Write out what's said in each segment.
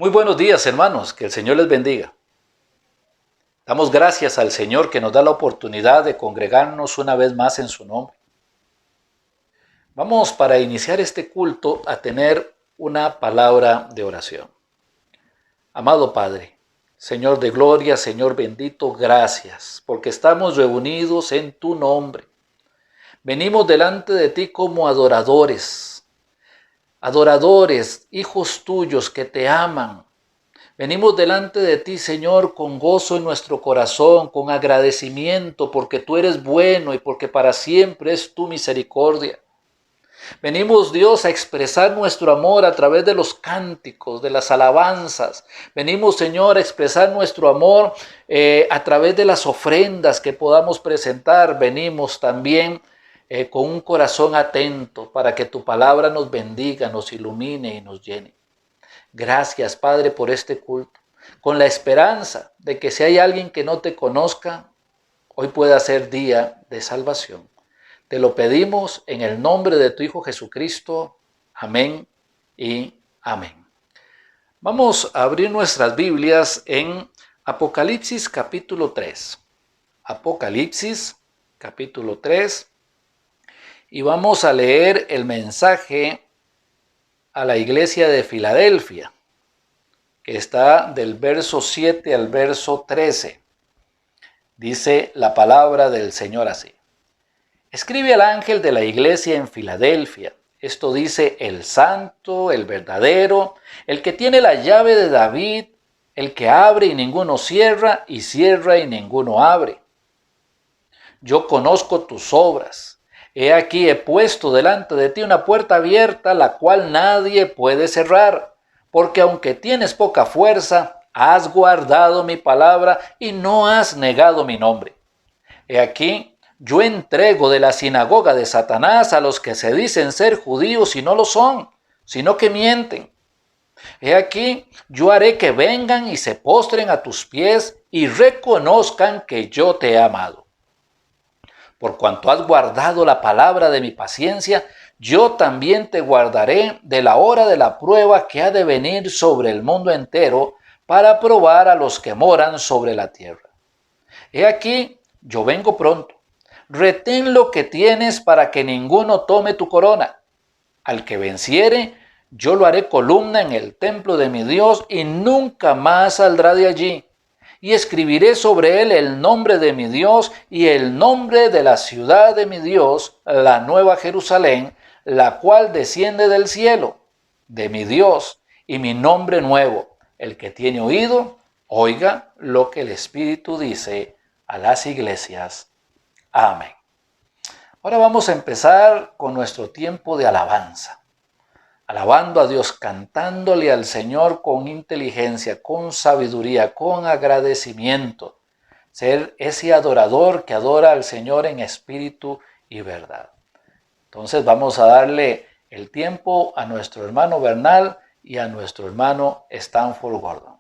Muy buenos días, hermanos, que el Señor les bendiga. Damos gracias al Señor que nos da la oportunidad de congregarnos una vez más en su nombre. Vamos para iniciar este culto a tener una palabra de oración. Amado Padre, Señor de gloria, Señor bendito, gracias, porque estamos reunidos en tu nombre. Venimos delante de ti como adoradores, hijos tuyos que te aman. Venimos delante de ti, Señor, con gozo en nuestro corazón, con agradecimiento, porque tú eres bueno y porque para siempre es tu misericordia. Venimos, Dios, a expresar nuestro amor a través de los cánticos, de las alabanzas. Venimos, Señor, a expresar nuestro amor a través de las ofrendas que podamos presentar. Venimos también con un corazón atento para que tu palabra nos bendiga, nos ilumine y nos llene. Gracias, Padre, por este culto, con la esperanza de que si hay alguien que no te conozca, hoy pueda ser día de salvación. Te lo pedimos en el nombre de tu Hijo Jesucristo. Amén y amén. Vamos a abrir nuestras Biblias en Apocalipsis capítulo 3. Apocalipsis capítulo 3. Y vamos a leer el mensaje a la iglesia de Filadelfia, que está del verso 7 al verso 13. Dice la palabra del Señor así. Escribe al ángel de la iglesia en Filadelfia. Esto dice el santo, el verdadero, el que tiene la llave de David, el que abre y ninguno cierra, y cierra y ninguno abre. Yo conozco tus obras. He aquí he puesto delante de ti una puerta abierta, la cual nadie puede cerrar, porque aunque tienes poca fuerza, has guardado mi palabra y no has negado mi nombre. He aquí, yo entrego de la sinagoga de Satanás a los que se dicen ser judíos y no lo son, sino que mienten. He aquí, yo haré que vengan y se postren a tus pies y reconozcan que yo te he amado. Por cuanto has guardado la palabra de mi paciencia, yo también te guardaré de la hora de la prueba que ha de venir sobre el mundo entero para probar a los que moran sobre la tierra. He aquí, yo vengo pronto. Retén lo que tienes para que ninguno tome tu corona. Al que venciere, yo lo haré columna en el templo de mi Dios y nunca más saldrá de allí. Y escribiré sobre él el nombre de mi Dios y el nombre de la ciudad de mi Dios, la nueva Jerusalén, la cual desciende del cielo, de mi Dios, y mi nombre nuevo. El que tiene oído, oiga lo que el Espíritu dice a las iglesias. Amén. Ahora vamos a empezar con nuestro tiempo de alabanza. Alabando a Dios, cantándole al Señor con inteligencia, con sabiduría, con agradecimiento. Ser ese adorador que adora al Señor en espíritu y verdad. Entonces vamos a darle el tiempo a nuestro hermano Bernal y a nuestro hermano Stanford Gordon.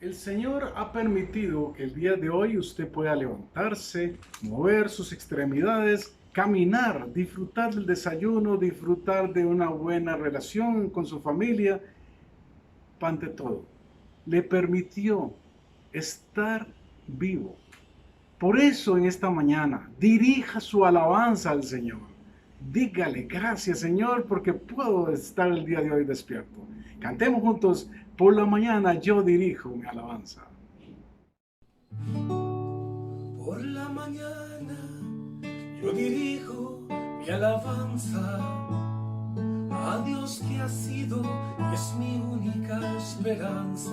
El Señor ha permitido que el día de hoy usted pueda levantarse, mover sus extremidades, caminar, disfrutar del desayuno, disfrutar de una buena relación con su familia. Ante todo, le permitió estar vivo. Por eso en esta mañana dirija su alabanza al Señor. Dígale, gracias Señor, porque puedo estar el día de hoy despierto. Cantemos juntos, por la mañana yo dirijo mi alabanza. Por la mañana yo dirijo mi alabanza a Dios que ha sido y es mi única esperanza.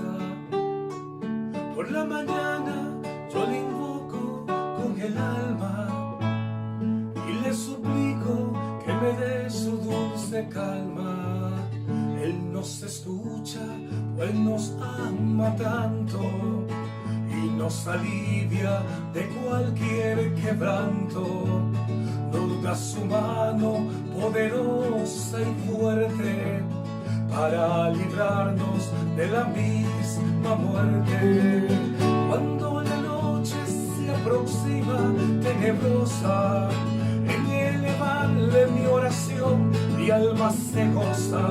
Por la mañana yo le invoco con el alma y le suplico que me dé su dulce calma. Él nos escucha, pues nos ama tanto y nos alivia de cualquier quebranto. Nos da su mano poderosa y fuerte para librarnos de la misma muerte. Cuando la noche se aproxima tenebrosa, en elevarle mi oración, mi alma se goza,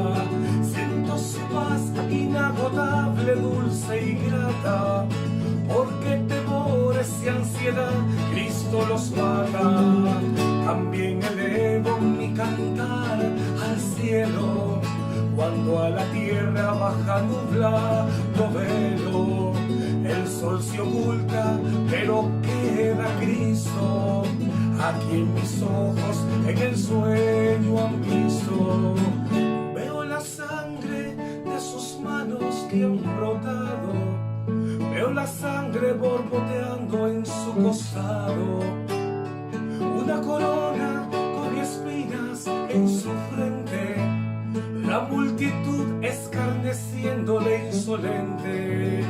siento su paz inagotable, dulce y grata, porque temores y ansiedad Cristo los mata. También elevo mi cantar al cielo, cuando a la tierra baja nublado velo. El sol se oculta, pero queda Cristo, aquí en mis ojos, en el sueño han visto. Veo la sangre de sus manos que han brotado, veo la sangre borboteando en su costado, una corona con espinas en su frente, la multitud escarneciéndole insolente.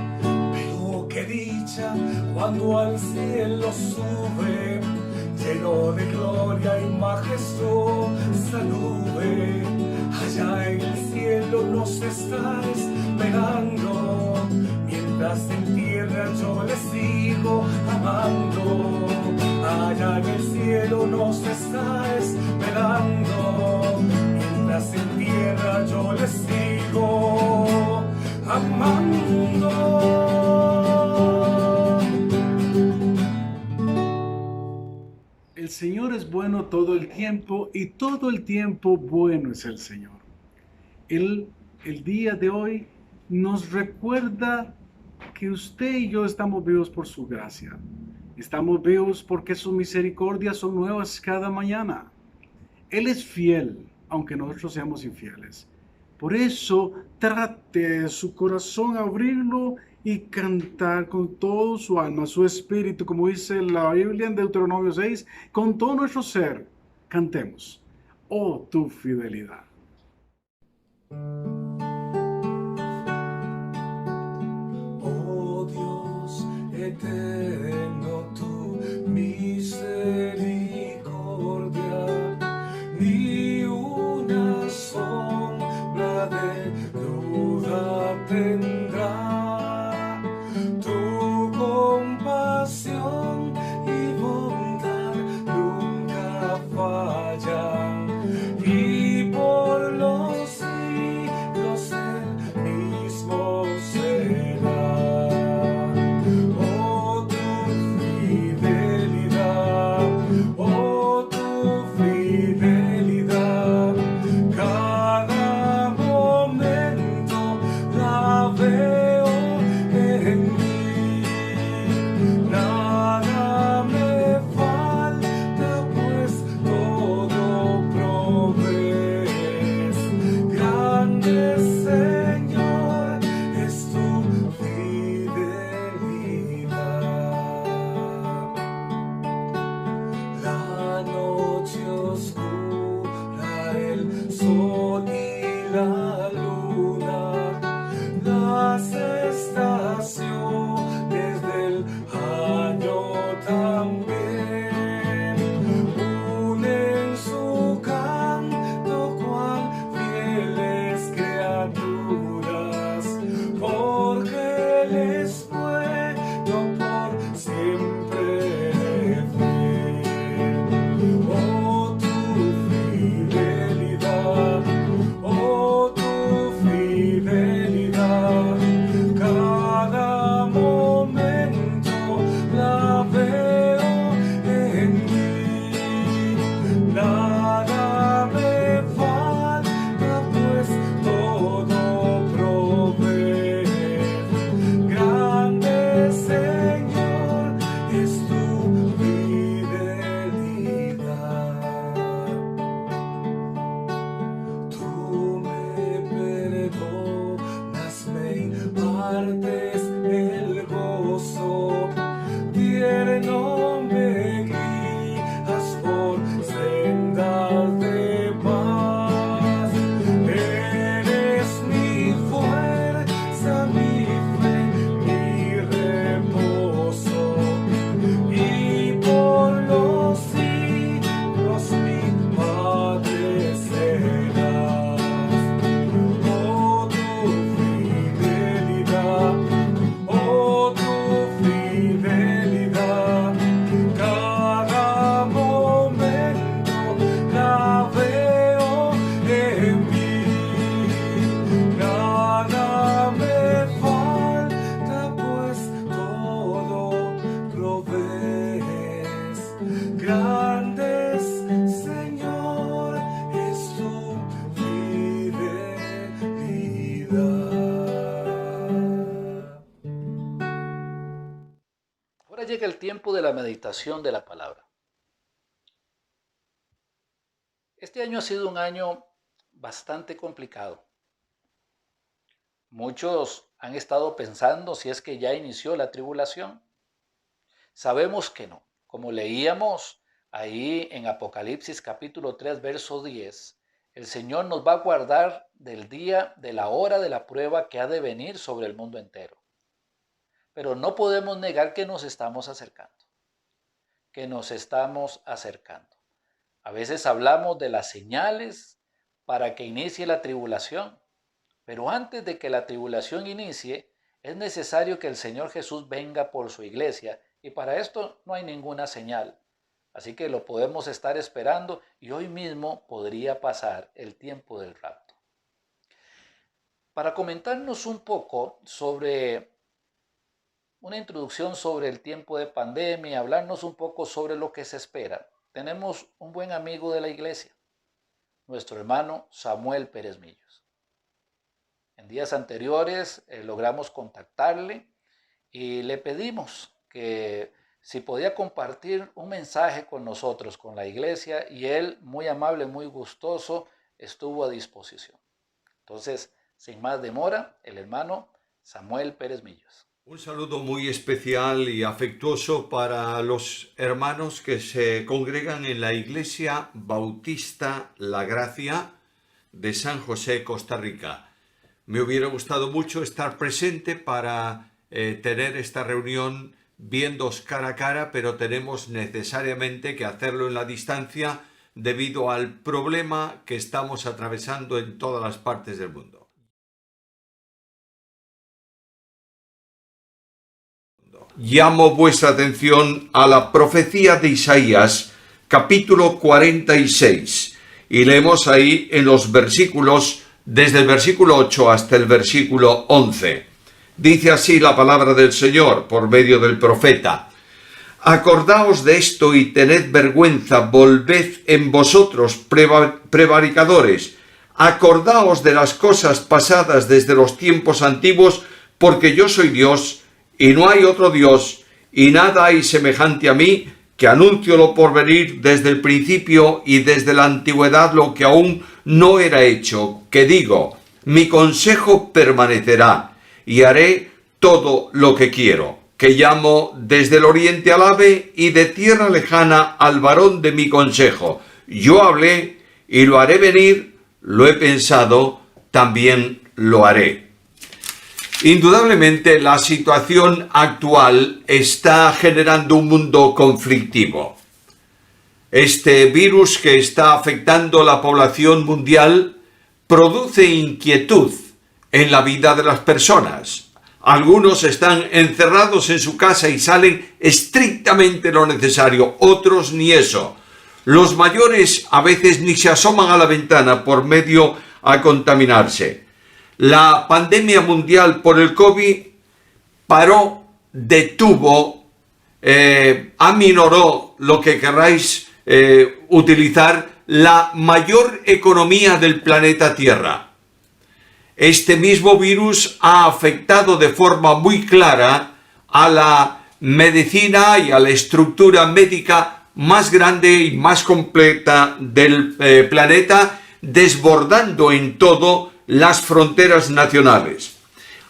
Pero qué dicha cuando al cielo sube, lleno de gloria y majestuosa nube. Allá en el cielo nos está esperando, mientras en tierra yo le sigo amando. Allá en el cielo nos está esperando, mientras en tierra yo le sigo amando. El Señor es bueno todo el tiempo y todo el tiempo bueno es el Señor. Él, el día de hoy, nos recuerda que usted y yo estamos vivos por su gracia. Estamos vivos porque sus misericordias son nuevas cada mañana. Él es fiel, aunque nosotros seamos infieles. Por eso, trate de su corazón abrirlo y cantar con todo su alma, su espíritu, como dice la Biblia en Deuteronomio 6, con todo nuestro ser, cantemos, oh tu fidelidad. Oh Dios eterno, tu misericordia, ni una sombra de duda tendrá. Tu compasión y bondad nunca fallan, y por los siglos el mismo será. Oh, tu llega el tiempo de la meditación de la palabra. Este año ha sido un año bastante complicado. Muchos han estado pensando si es que ya inició la tribulación. Sabemos que no. Como leíamos ahí en Apocalipsis capítulo 3, verso 10, el Señor nos va a guardar del día, de la hora de la prueba que ha de venir sobre el mundo entero. Pero no podemos negar que nos estamos acercando. A veces hablamos de las señales para que inicie la tribulación. Pero antes de que la tribulación inicie, es necesario que el Señor Jesús venga por su iglesia. Y para esto no hay ninguna señal. Así que lo podemos estar esperando y hoy mismo podría pasar el tiempo del rapto. Para comentarnos un poco sobre una introducción sobre el tiempo de pandemia, hablarnos un poco sobre lo que se espera, tenemos un buen amigo de la iglesia, nuestro hermano Samuel Pérez Millos. En días anteriores logramos contactarle y le pedimos que si podía compartir un mensaje con nosotros, con la iglesia, y él, muy amable, muy gustoso, estuvo a disposición. Entonces, sin más demora, el hermano Samuel Pérez Millos. Un saludo muy especial y afectuoso para los hermanos que se congregan en la Iglesia Bautista La Gracia de San José, Costa Rica. Me hubiera gustado mucho estar presente para tener esta reunión viéndoos cara a cara, pero tenemos necesariamente que hacerlo en la distancia debido al problema que estamos atravesando en todas las partes del mundo. Llamo vuestra atención a la profecía de Isaías, capítulo 46, y leemos ahí en los versículos, desde el versículo 8 hasta el versículo 11. Dice así la palabra del Señor por medio del profeta: Acordaos de esto y tened vergüenza, volved en vosotros prevaricadores, acordaos de las cosas pasadas desde los tiempos antiguos, porque yo soy Dios, y no hay otro Dios, y nada hay semejante a mí, que anuncio lo por venir desde el principio y desde la antigüedad lo que aún no era hecho, que digo, mi consejo permanecerá, y haré todo lo que quiero, que llamo desde el oriente al ave, y de tierra lejana al varón de mi consejo. Yo hablé, y lo haré venir, lo he pensado, también lo haré. Indudablemente la situación actual está generando un mundo conflictivo. Este virus que está afectando a la población mundial produce inquietud en la vida de las personas. Algunos están encerrados en su casa y salen estrictamente lo necesario, otros ni eso. Los mayores a veces ni se asoman a la ventana por miedo a contaminarse. La pandemia mundial por el COVID paró, detuvo, aminoró, lo que queráis utilizar, la mayor economía del planeta Tierra. Este mismo virus ha afectado de forma muy clara a la medicina y a la estructura médica más grande y más completa del planeta, desbordando en todo las fronteras nacionales.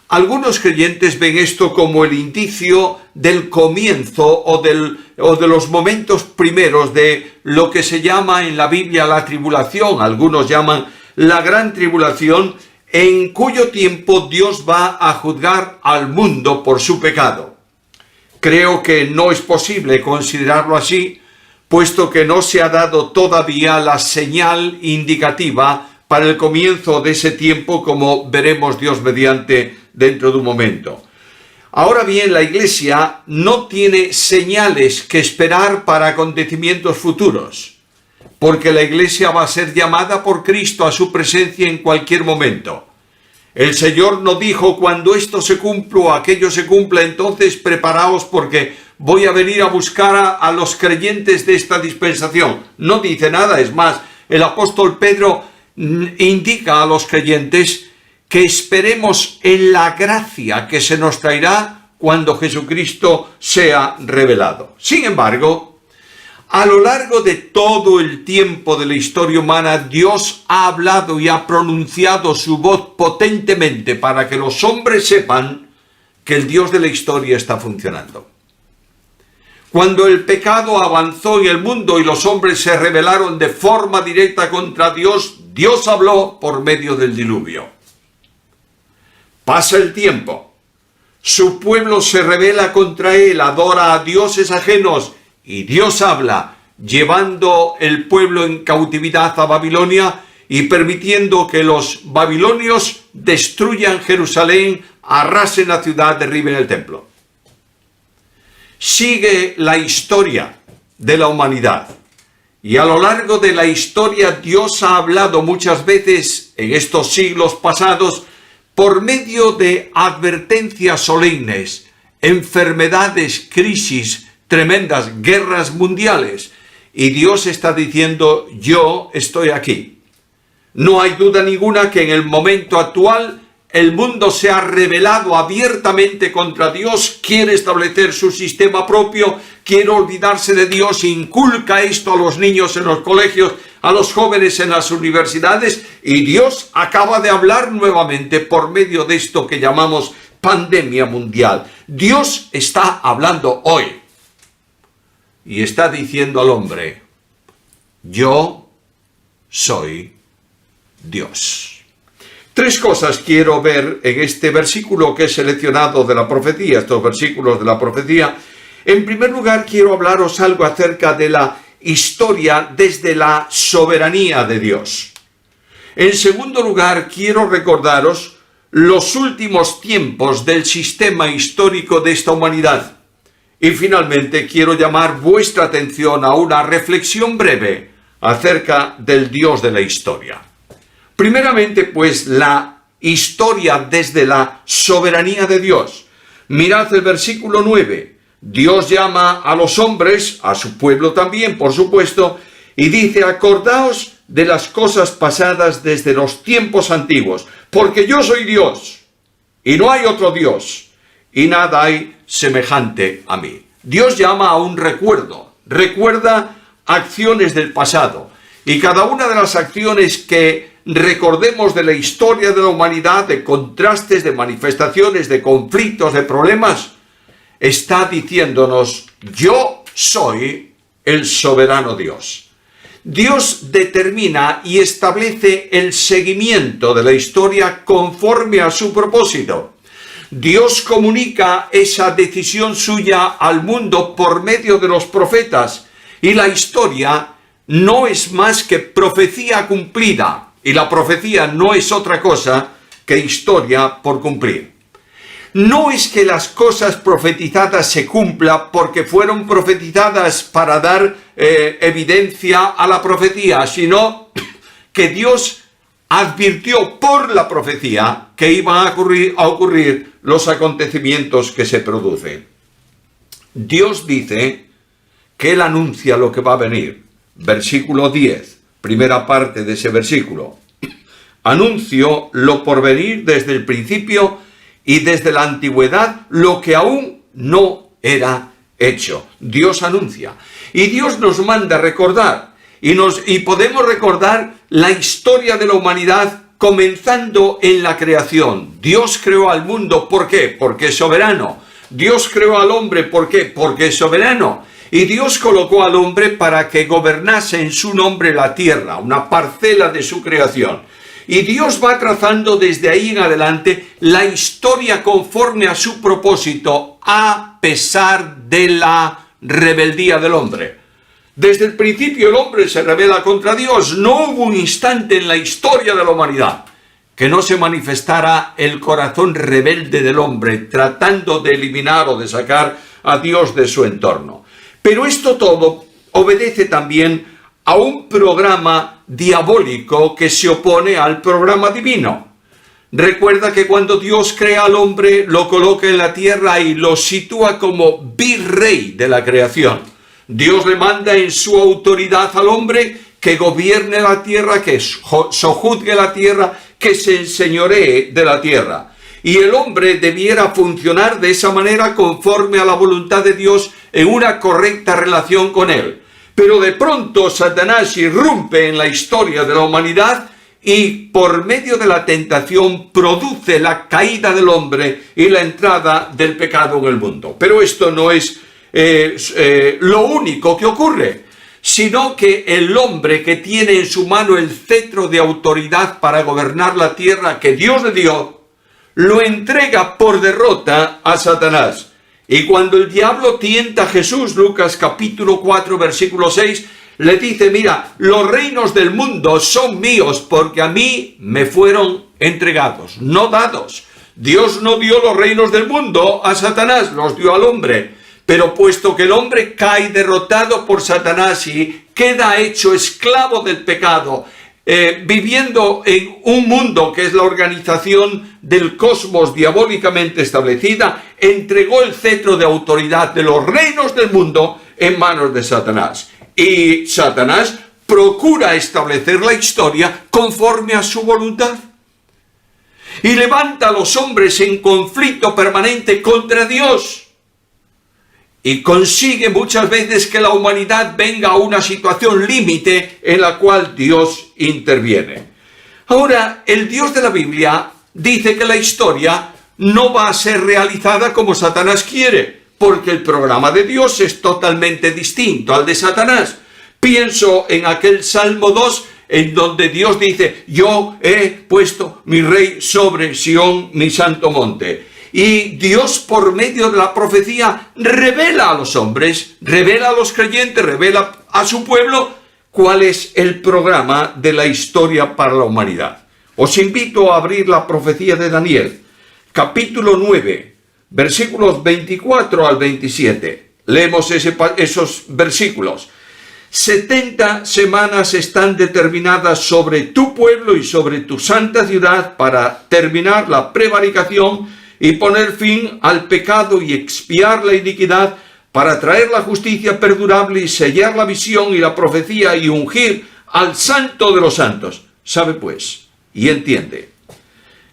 Algunos creyentes ven esto como el indicio del comienzo o de los momentos primeros de lo que se llama en la Biblia la tribulación. Algunos llaman la gran tribulación, en cuyo tiempo Dios va a juzgar al mundo por su pecado. Creo que no es posible considerarlo así, puesto que no se ha dado todavía la señal indicativa para el comienzo de ese tiempo, como veremos Dios mediante dentro de un momento. Ahora bien, la Iglesia no tiene señales que esperar para acontecimientos futuros, porque la Iglesia va a ser llamada por Cristo a su presencia en cualquier momento. El Señor no dijo, cuando esto se cumpla o aquello se cumpla, entonces preparaos porque voy a venir a buscar a los creyentes de esta dispensación. No dice nada, es más, el apóstol Pedro indica a los creyentes que esperemos en la gracia que se nos traerá cuando Jesucristo sea revelado. Sin embargo, a lo largo de todo el tiempo de la historia humana, Dios ha hablado y ha pronunciado su voz potentemente para que los hombres sepan que el Dios de la historia está funcionando. Cuando el pecado avanzó en el mundo y los hombres se rebelaron de forma directa contra Dios, Dios habló por medio del diluvio. Pasa el tiempo, su pueblo se rebela contra él, adora a dioses ajenos, y Dios habla, llevando el pueblo en cautividad a Babilonia y permitiendo que los babilonios destruyan Jerusalén, arrasen la ciudad, derriben el templo. Sigue la historia de la humanidad. Y a lo largo de la historia Dios ha hablado muchas veces en estos siglos pasados por medio de advertencias solemnes, enfermedades, crisis, tremendas guerras mundiales. Y Dios está diciendo, yo estoy aquí. No hay duda ninguna que en el momento actual el mundo se ha rebelado abiertamente contra Dios, quiere establecer su sistema propio, quiere olvidarse de Dios, inculca esto a los niños en los colegios, a los jóvenes en las universidades, y Dios acaba de hablar nuevamente por medio de esto que llamamos pandemia mundial. Dios está hablando hoy y está diciendo al hombre, yo soy Dios. Tres cosas quiero ver en este versículo que he seleccionado de la profecía, estos versículos de la profecía. En primer lugar, quiero hablaros algo acerca de la historia desde la soberanía de Dios. En segundo lugar, quiero recordaros los últimos tiempos del sistema histórico de esta humanidad. Y finalmente, quiero llamar vuestra atención a una reflexión breve acerca del Dios de la historia. Primeramente, pues, la historia desde la soberanía de Dios. Mirad el versículo 9. Dios llama a los hombres, a su pueblo también, por supuesto, y dice, acordaos de las cosas pasadas desde los tiempos antiguos, porque yo soy Dios, y no hay otro Dios, y nada hay semejante a mí. Dios llama a un recuerdo, recuerda acciones del pasado, y cada una de las acciones que recordemos de la historia de la humanidad, de contrastes, de manifestaciones, de conflictos, de problemas, está diciéndonos, yo soy el soberano Dios. Dios determina y establece el seguimiento de la historia conforme a su propósito. Dios comunica esa decisión suya al mundo por medio de los profetas, y la historia no es más que profecía cumplida. Y la profecía no es otra cosa que historia por cumplir. No es que las cosas profetizadas se cumplan porque fueron profetizadas para dar evidencia a la profecía, sino que Dios advirtió por la profecía que iban a ocurrir los acontecimientos que se producen. Dios dice que Él anuncia lo que va a venir. Versículo 10. Primera parte de ese versículo. Anuncio lo por venir desde el principio y desde la antigüedad lo que aún no era hecho. Dios anuncia. Y Dios nos manda recordar. Y podemos recordar la historia de la humanidad comenzando en la creación. Dios creó al mundo. ¿Por qué? Porque es soberano. Dios creó al hombre. ¿Por qué? Porque es soberano. Y Dios colocó al hombre para que gobernase en su nombre la tierra, una parcela de su creación. Y Dios va trazando desde ahí en adelante la historia conforme a su propósito, a pesar de la rebeldía del hombre. Desde el principio el hombre se rebela contra Dios. No hubo un instante en la historia de la humanidad que no se manifestara el corazón rebelde del hombre, tratando de eliminar o de sacar a Dios de su entorno. Pero esto todo obedece también a un programa diabólico que se opone al programa divino. Recuerda que cuando Dios crea al hombre, lo coloca en la tierra y lo sitúa como virrey de la creación. Dios le manda en su autoridad al hombre que gobierne la tierra, que sojuzgue la tierra, que se enseñoree de la tierra. y el hombre debiera funcionar de esa manera conforme a la voluntad de Dios en una correcta relación con Él. Pero de pronto Satanás irrumpe en la historia de la humanidad y por medio de la tentación produce la caída del hombre y la entrada del pecado en el mundo. Pero esto no es lo único que ocurre, sino que el hombre que tiene en su mano el cetro de autoridad para gobernar la tierra que Dios le dio, lo entrega por derrota a Satanás. Y cuando el diablo tienta a Jesús, Lucas capítulo 4, versículo 6, le dice, mira, los reinos del mundo son míos porque a mí me fueron entregados, no dados. Dios no dio los reinos del mundo a Satanás, los dio al hombre. Pero puesto que el hombre cae derrotado por Satanás y queda hecho esclavo del pecado, viviendo en un mundo que es la organización del cosmos diabólicamente establecida, entregó el cetro de autoridad de los reinos del mundo en manos de Satanás. Y Satanás procura establecer la historia conforme a su voluntad. Y levanta a los hombres en conflicto permanente contra Dios. Y consigue muchas veces que la humanidad venga a una situación límite en la cual Dios interviene. Ahora, el Dios de la Biblia dice que la historia no va a ser realizada como Satanás quiere, porque el programa de Dios es totalmente distinto al de Satanás. Pienso en aquel Salmo 2, en donde Dios dice, yo he puesto mi rey sobre Sión, mi santo monte. Y Dios, por medio de la profecía, revela a los hombres, revela a los creyentes, revela a su pueblo cuál es el programa de la historia para la humanidad. Os invito a abrir la profecía de Daniel, capítulo 9, versículos 24 al 27. Leemos esos versículos. 70 semanas están determinadas sobre tu pueblo y sobre tu santa ciudad para terminar la prevaricación y poner fin al pecado y expiar la iniquidad, para traer la justicia perdurable y sellar la visión y la profecía y ungir al santo de los santos. Sabe pues, y entiende,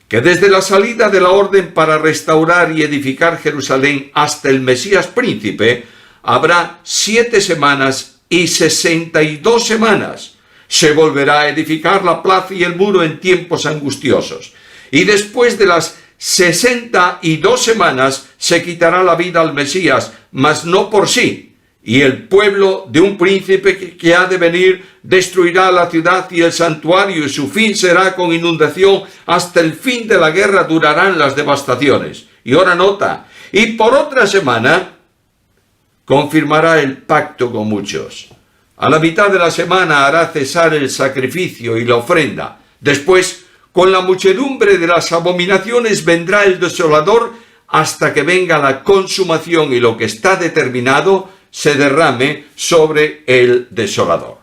que desde la salida de la orden para restaurar y edificar Jerusalén hasta el Mesías príncipe, habrá 7 semanas y 62 semanas. Se volverá a edificar la plaza y el muro en tiempos angustiosos. Y después de las 62 semanas se quitará la vida al Mesías, mas no por sí. Y el pueblo de un príncipe que ha de venir destruirá la ciudad y el santuario, y su fin será con inundación. Hasta el fin de la guerra durarán las devastaciones. Y ahora nota, y por otra semana confirmará el pacto con muchos. A la mitad de la semana hará cesar el sacrificio y la ofrenda. Después, con la muchedumbre de las abominaciones vendrá el desolador hasta que venga la consumación y lo que está determinado se derrame sobre el desolador.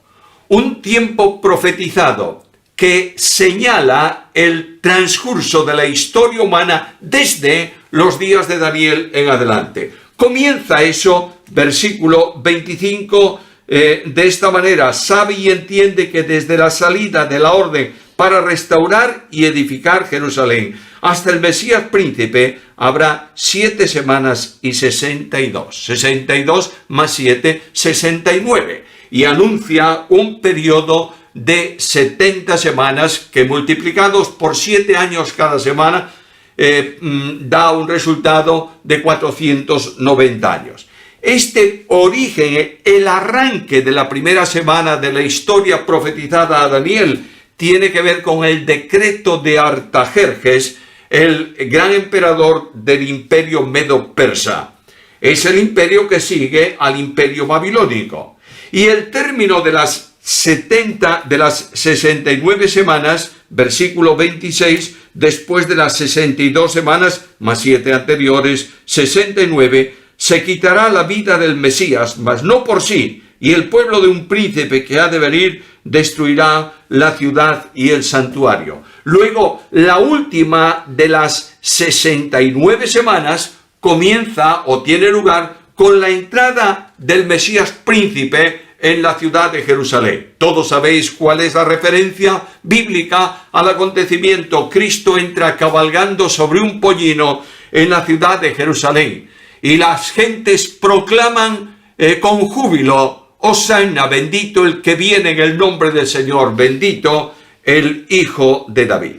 Un tiempo profetizado que señala el transcurso de la historia humana desde los días de Daniel en adelante. Comienza eso, versículo 25, de esta manera: sabe y entiende que desde la salida de la orden para restaurar y edificar Jerusalén hasta el Mesías príncipe habrá 7 semanas y 62. 62 más 7, 69. Y anuncia un periodo de 70 semanas que, multiplicados por 7 años cada semana, da un resultado de 490 años. Este origen, el arranque de la primera semana de la historia profetizada a Daniel, tiene que ver con el decreto de Artajerjes, el gran emperador del imperio medo-persa. Es el imperio que sigue al imperio babilónico. Y el término de las 69 semanas, versículo 26, después de las 62 semanas, más 7 anteriores, 69, se quitará la vida del Mesías, mas no por sí, y el pueblo de un príncipe que ha de venir destruirá la ciudad y el santuario. Luego, la última de las 69 semanas comienza o tiene lugar con la entrada del Mesías príncipe en la ciudad de Jerusalén. Todos sabéis cuál es la referencia bíblica al acontecimiento. Cristo entra cabalgando sobre un pollino en la ciudad de Jerusalén y las gentes proclaman con júbilo: Hosanna, bendito el que viene en el nombre del Señor, bendito el Hijo de David.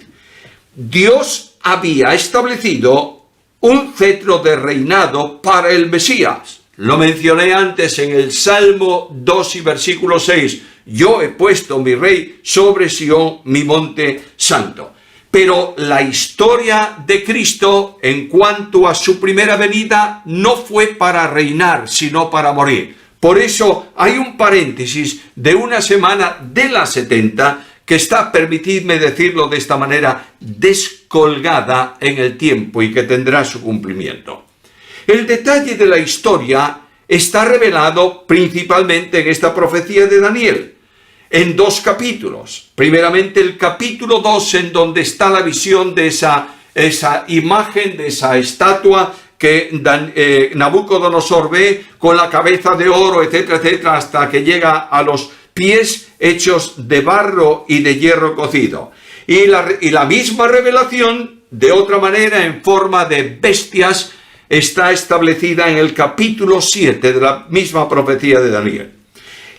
Dios había establecido un cetro de reinado para el Mesías. Lo mencioné antes en el Salmo 2 y versículo 6. Yo he puesto mi rey sobre Sión, mi monte santo. Pero la historia de Cristo en cuanto a su primera venida no fue para reinar, sino para morir. Por eso hay un paréntesis de una semana de las 70 que está, permitidme decirlo de esta manera, descolgada en el tiempo y que tendrá su cumplimiento. El detalle de la historia está revelado principalmente en esta profecía de Daniel, en 2 capítulos. Primeramente el capítulo 2, en donde está la visión de esa imagen, de esa estatua que Nabucodonosor ve con la cabeza de oro, etcétera, etcétera, hasta que llega a los pies hechos de barro y de hierro cocido. Y la misma revelación, de otra manera, en forma de bestias, está establecida en el capítulo 7 de la misma profecía de Daniel.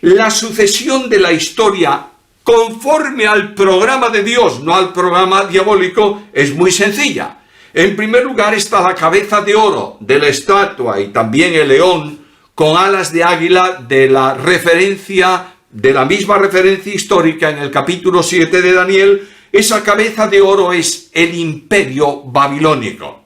La sucesión de la historia conforme al programa de Dios, no al programa diabólico, es muy sencilla. En primer lugar está la cabeza de oro de la estatua y también el león con alas de águila de la misma referencia histórica en el capítulo 7 de Daniel. Esa cabeza de oro es el imperio babilónico.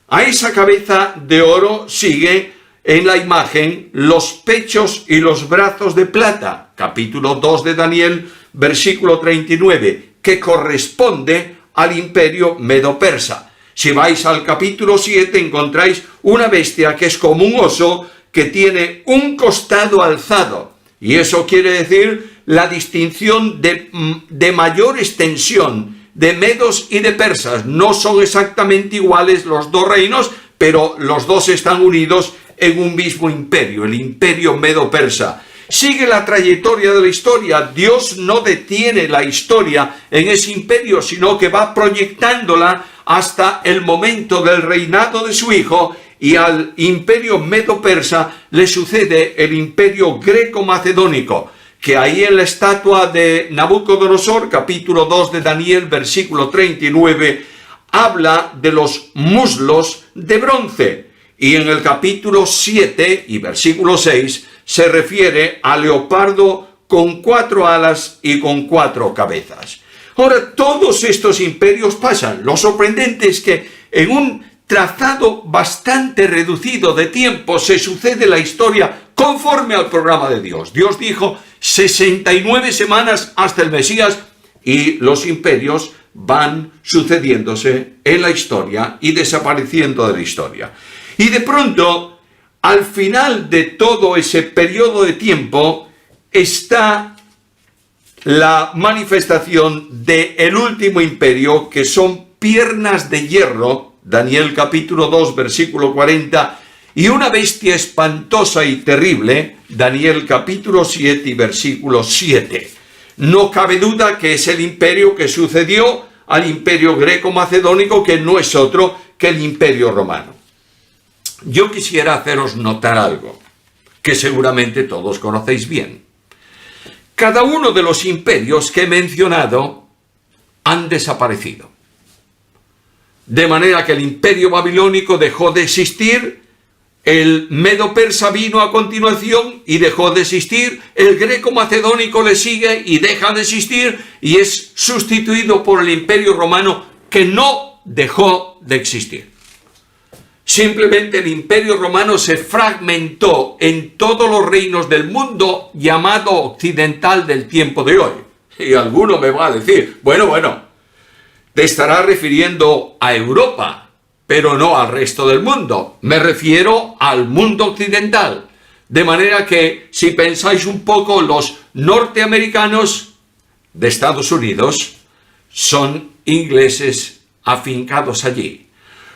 A esa cabeza de oro sigue en la imagen los pechos y los brazos de plata, capítulo 2 de Daniel, versículo 39, que corresponde al imperio medo-persa. Si vais al capítulo 7 encontráis una bestia que es como un oso que tiene un costado alzado. Y eso quiere decir la distinción de mayor extensión de medos y de persas. No son exactamente iguales los dos reinos, pero los dos están unidos en un mismo imperio, el imperio medo-persa. Sigue la trayectoria de la historia. Dios no detiene la historia en ese imperio, sino que va proyectándola hasta el momento del reinado de su hijo, y al imperio medo-persa le sucede el imperio greco-macedónico, que ahí en la estatua de Nabucodonosor, capítulo 2 de Daniel, versículo 39, habla de los muslos de bronce, y en el capítulo 7 y versículo 6 se refiere al leopardo con 4 alas y con 4 cabezas. Ahora, todos estos imperios pasan. Lo sorprendente es que en un trazado bastante reducido de tiempo se sucede la historia conforme al programa de Dios. Dios dijo 69 semanas hasta el Mesías, y los imperios van sucediéndose en la historia y desapareciendo de la historia. Y de pronto, al final de todo ese periodo de tiempo, está la manifestación del último imperio, que son piernas de hierro, Daniel capítulo 2, versículo 40, y una bestia espantosa y terrible, Daniel capítulo 7 y versículo 7. No cabe duda que es el imperio que sucedió al imperio greco-macedónico, que no es otro que el imperio romano. Yo quisiera haceros notar algo que seguramente todos conocéis bien. Cada uno de los imperios que he mencionado han desaparecido. De manera que el imperio babilónico dejó de existir, el medo-persa vino a continuación y dejó de existir, el greco-macedónico le sigue y deja de existir, y es sustituido por el imperio romano, que no dejó de existir. Simplemente el imperio romano se fragmentó en todos los reinos del mundo llamado occidental del tiempo de hoy. Y alguno me va a decir, bueno, te estará refiriendo a Europa, pero no al resto del mundo. Me refiero al mundo occidental. De manera que, si pensáis un poco, los norteamericanos de Estados Unidos son ingleses afincados allí.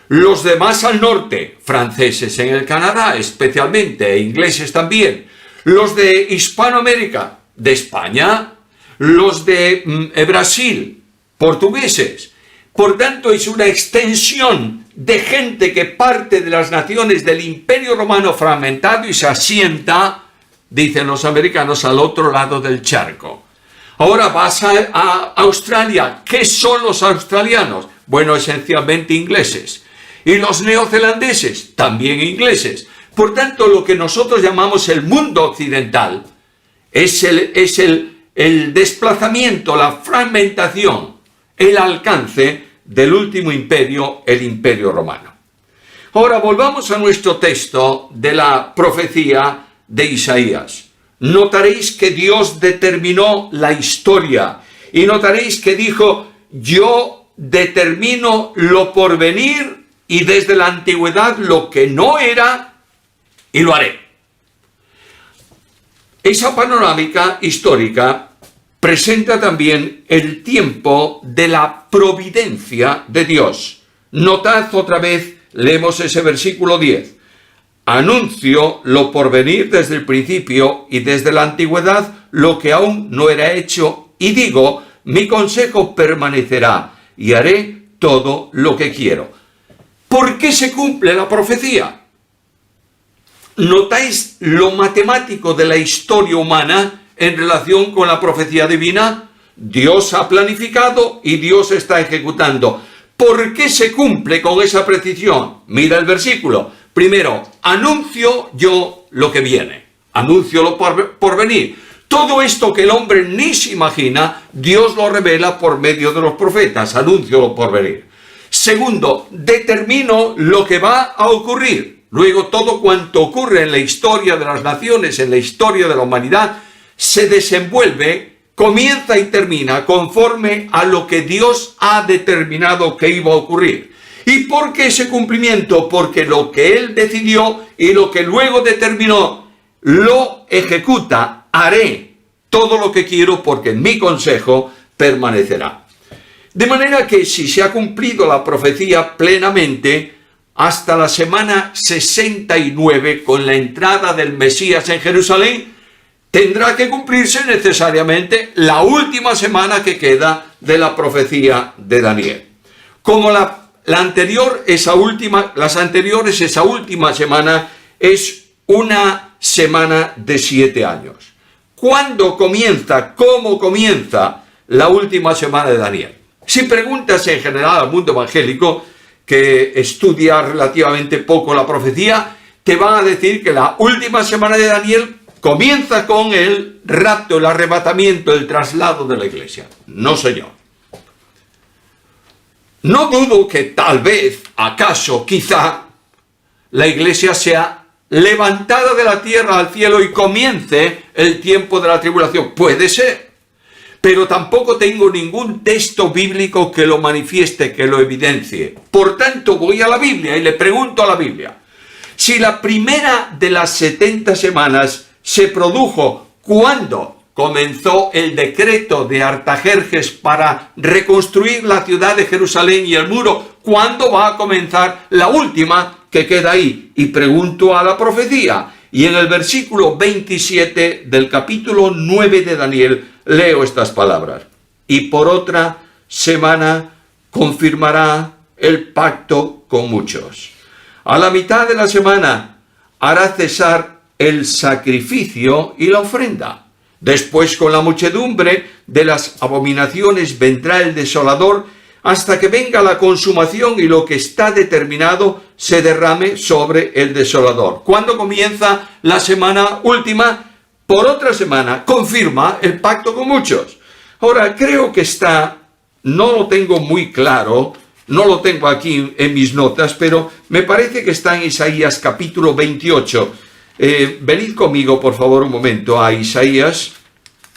Los demás al norte, franceses en el Canadá especialmente, e ingleses también. los de Hispanoamérica, de España, los de Brasil, portugueses. Por tanto, es una extensión de gente que parte de las naciones del Imperio Romano fragmentado y se asienta, dicen los americanos, al otro lado del charco. Ahora vas a Australia. ¿Qué son los australianos? Bueno, esencialmente ingleses. Y los neozelandeses, también ingleses. Por tanto, lo que nosotros llamamos el mundo occidental es el desplazamiento, la fragmentación, el alcance del último imperio, el Imperio Romano. Ahora volvamos a nuestro texto de la profecía de Isaías. Notaréis que Dios determinó la historia y notaréis que dijo: yo determino lo por venir y desde la antigüedad lo que no era y lo haré. Esa panorámica histórica presenta también el tiempo de la providencia de Dios. Notad otra vez, leemos ese versículo 10. Anuncio lo por venir desde el principio y desde la antigüedad lo que aún no era hecho, y digo, mi consejo permanecerá y haré todo lo que quiero. ¿Por qué se cumple la profecía? ¿Notáis lo matemático de la historia humana en relación con la profecía divina? Dios ha planificado y Dios está ejecutando. ¿Por qué se cumple con esa precisión? Mira el versículo. Primero, anuncio yo lo que viene. Anuncio lo por venir. Todo esto que el hombre ni se imagina, Dios lo revela por medio de los profetas. Anuncio lo por venir. Segundo, determino lo que va a ocurrir. Luego, todo cuanto ocurre en la historia de las naciones, en la historia de la humanidad, se desenvuelve, comienza y termina conforme a lo que Dios ha determinado que iba a ocurrir. ¿Y por qué ese cumplimiento? Porque lo que Él decidió y lo que luego determinó, lo ejecuta. Haré todo lo que quiero porque mi consejo permanecerá. De manera que si se ha cumplido la profecía plenamente, hasta la semana 69, con la entrada del Mesías en Jerusalén, tendrá que cumplirse necesariamente la última semana que queda de la profecía de Daniel. Como las anteriores, esa última semana es una semana de 7 años. ¿Cuándo comienza? ¿Cómo comienza la última semana de Daniel? Si preguntas en general al mundo evangélico, que estudia relativamente poco la profecía, te van a decir que la última semana de Daniel comienza con el rapto, el arrebatamiento, el traslado de la iglesia. No, señor. No dudo que tal vez, acaso, quizá, la iglesia sea levantada de la tierra al cielo y comience el tiempo de la tribulación. Puede ser. Pero tampoco tengo ningún texto bíblico que lo manifieste, que lo evidencie. Por tanto, voy a la Biblia y le pregunto a la Biblia. Si la primera de las 70 semanas se produjo cuando comenzó el decreto de Artajerjes para reconstruir la ciudad de Jerusalén y el muro, ¿cuándo va a comenzar la última que queda ahí? Y pregunto a la profecía. Y en el versículo 27 del capítulo 9 de Daniel, leo estas palabras. Y por otra semana confirmará el pacto con muchos. A la mitad de la semana hará cesar el sacrificio y la ofrenda. Después, con la muchedumbre de las abominaciones vendrá el desolador, hasta que venga la consumación y lo que está determinado se derrame sobre el desolador. ¿Cuándo comienza la semana última? Por otra semana confirma el pacto con muchos. Ahora, creo que no lo tengo muy claro, no lo tengo aquí en mis notas, pero me parece que está en Isaías capítulo 28. Venid conmigo, por favor, un momento, a Isaías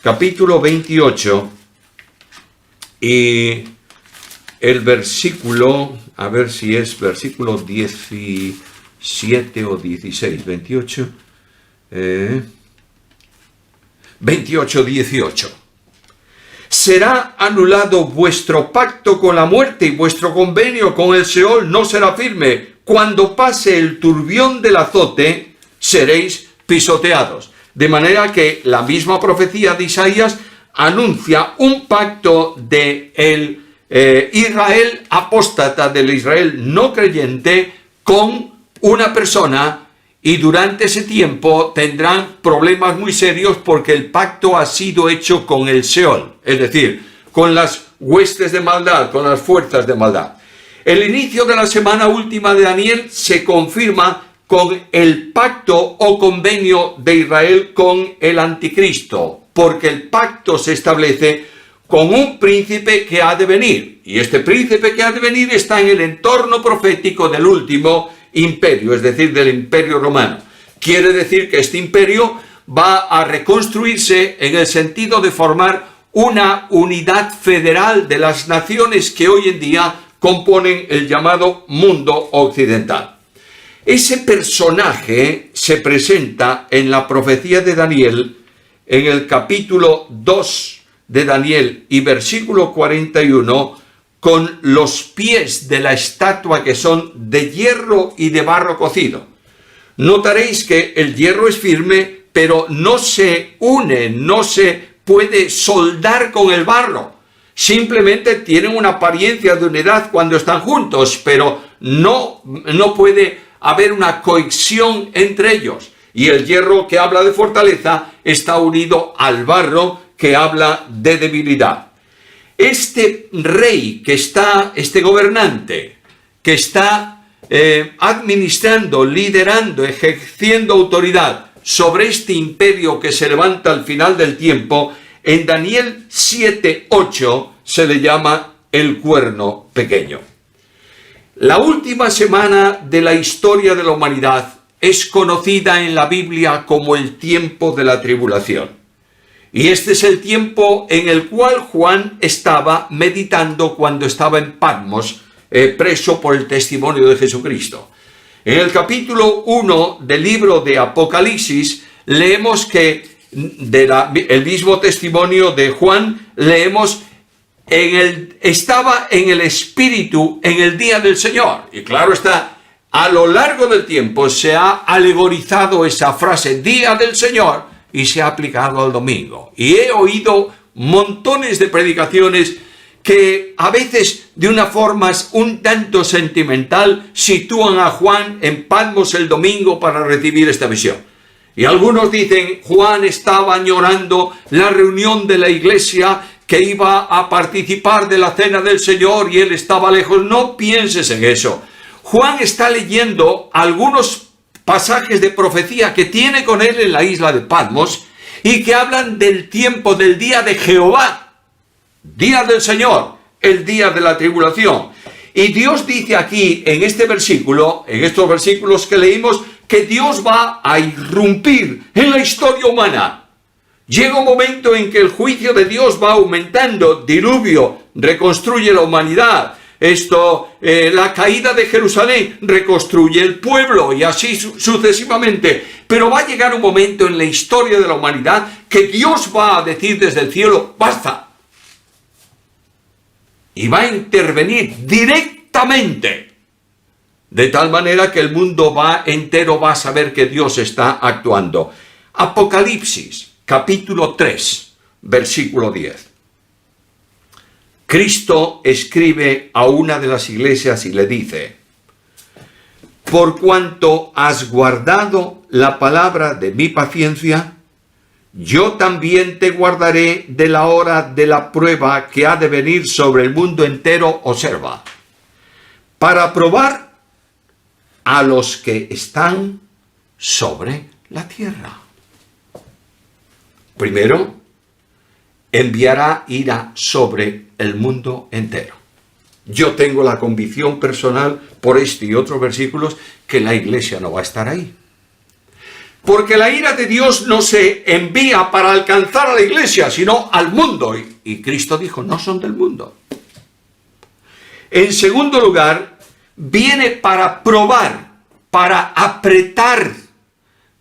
capítulo 28 y el versículo, a ver si es versículo 17 o 16, 28, 18. Será anulado vuestro pacto con la muerte y vuestro convenio con el Seol no será firme. Cuando pase el turbión del azote, seréis pisoteados. De manera que la misma profecía de Isaías anuncia un pacto de Israel apóstata, del Israel no creyente, con una persona, y durante ese tiempo tendrán problemas muy serios porque el pacto ha sido hecho con el Seol, es decir, con las huestes de maldad, con las fuerzas de maldad. El inicio de la semana última de Daniel se confirma con el pacto o convenio de Israel con el anticristo, porque el pacto se establece con un príncipe que ha de venir, y este príncipe que ha de venir está en el entorno profético del último imperio, es decir, del imperio romano. Quiere decir que este imperio va a reconstruirse en el sentido de formar una unidad federal de las naciones que hoy en día componen el llamado mundo occidental. Ese personaje se presenta en la profecía de Daniel, en el capítulo 2 de Daniel y versículo 41, con los pies de la estatua que son de hierro y de barro cocido. Notaréis que el hierro es firme, pero no se une, no se puede soldar con el barro. Simplemente tienen una apariencia de unidad cuando están juntos, pero no puede haber una cohesión entre ellos. Y el hierro que habla de fortaleza está unido al barro que habla de debilidad. Este rey este gobernante que está administrando, liderando, ejerciendo autoridad sobre este imperio que se levanta al final del tiempo, en Daniel 7:8 se le llama el cuerno pequeño. La última semana de la historia de la humanidad es conocida en la Biblia como el tiempo de la tribulación. Y este es el tiempo en el cual Juan estaba meditando cuando estaba en Patmos, preso por el testimonio de Jesucristo. En el capítulo 1 del libro de Apocalipsis leemos que el mismo testimonio de Juan, leemos estaba en el Espíritu en el día del Señor. Y claro está, a lo largo del tiempo se ha alegorizado esa frase, día del Señor, y se ha aplicado al domingo. Y he oído montones de predicaciones que a veces de una forma un tanto sentimental sitúan a Juan en Patmos el domingo para recibir esta visión. Y algunos dicen, Juan estaba añorando la reunión de la iglesia que iba a participar de la cena del Señor y él estaba lejos. No pienses en eso. Juan está leyendo algunos pasajes de profecía que tiene con él en la isla de Patmos y que hablan del tiempo, del día de Jehová, día del Señor, el día de la tribulación. Y Dios dice aquí en este versículo, en estos versículos que leímos, que Dios va a irrumpir en la historia humana. Llega un momento en que el juicio de Dios va aumentando, diluvio, reconstruye la humanidad. La caída de Jerusalén reconstruye el pueblo y así sucesivamente. Pero va a llegar un momento en la historia de la humanidad que Dios va a decir desde el cielo, basta. Y va a intervenir directamente. De tal manera que el mundo entero va a saber que Dios está actuando. Apocalipsis, capítulo 3, versículo 10. Cristo escribe a una de las iglesias y le dice, por cuanto has guardado la palabra de mi paciencia, yo también te guardaré de la hora de la prueba que ha de venir sobre el mundo entero, observa, para probar a los que están sobre la tierra. Primero, enviará ira sobre el mundo entero. Yo tengo la convicción personal, por este y otros versículos, que la iglesia no va a estar ahí. Porque la ira de Dios no se envía para alcanzar a la iglesia, sino al mundo. Y Cristo dijo, no son del mundo. En segundo lugar, viene para probar, para apretar,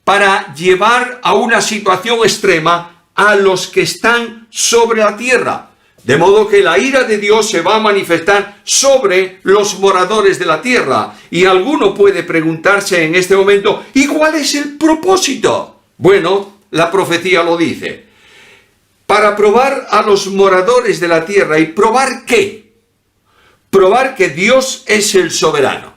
para llevar a una situación extrema a los que están sobre la tierra. De modo que la ira de Dios se va a manifestar sobre los moradores de la tierra. Y alguno puede preguntarse en este momento, ¿y cuál es el propósito? Bueno, la profecía lo dice. Para probar a los moradores de la tierra. ¿Y probar qué? Probar que Dios es el soberano.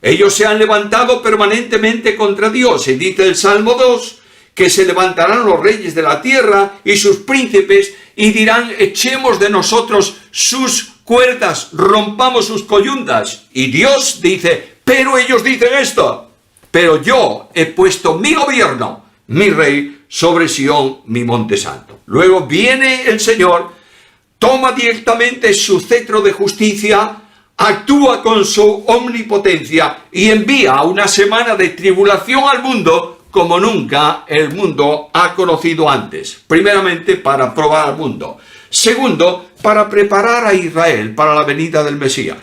Ellos se han levantado permanentemente contra Dios. Y dice el Salmo 2 que se levantarán los reyes de la tierra y sus príncipes y dirán: echemos de nosotros sus cuerdas, rompamos sus coyundas. Y Dios dice: pero ellos dicen esto, pero yo he puesto mi gobierno, mi rey, sobre Sión, mi monte santo. Luego viene el Señor, toma directamente su cetro de justicia, actúa con su omnipotencia y envía una semana de tribulación al mundo como nunca el mundo ha conocido antes. Primeramente, para probar al mundo. Segundo, para preparar a Israel para la venida del Mesías.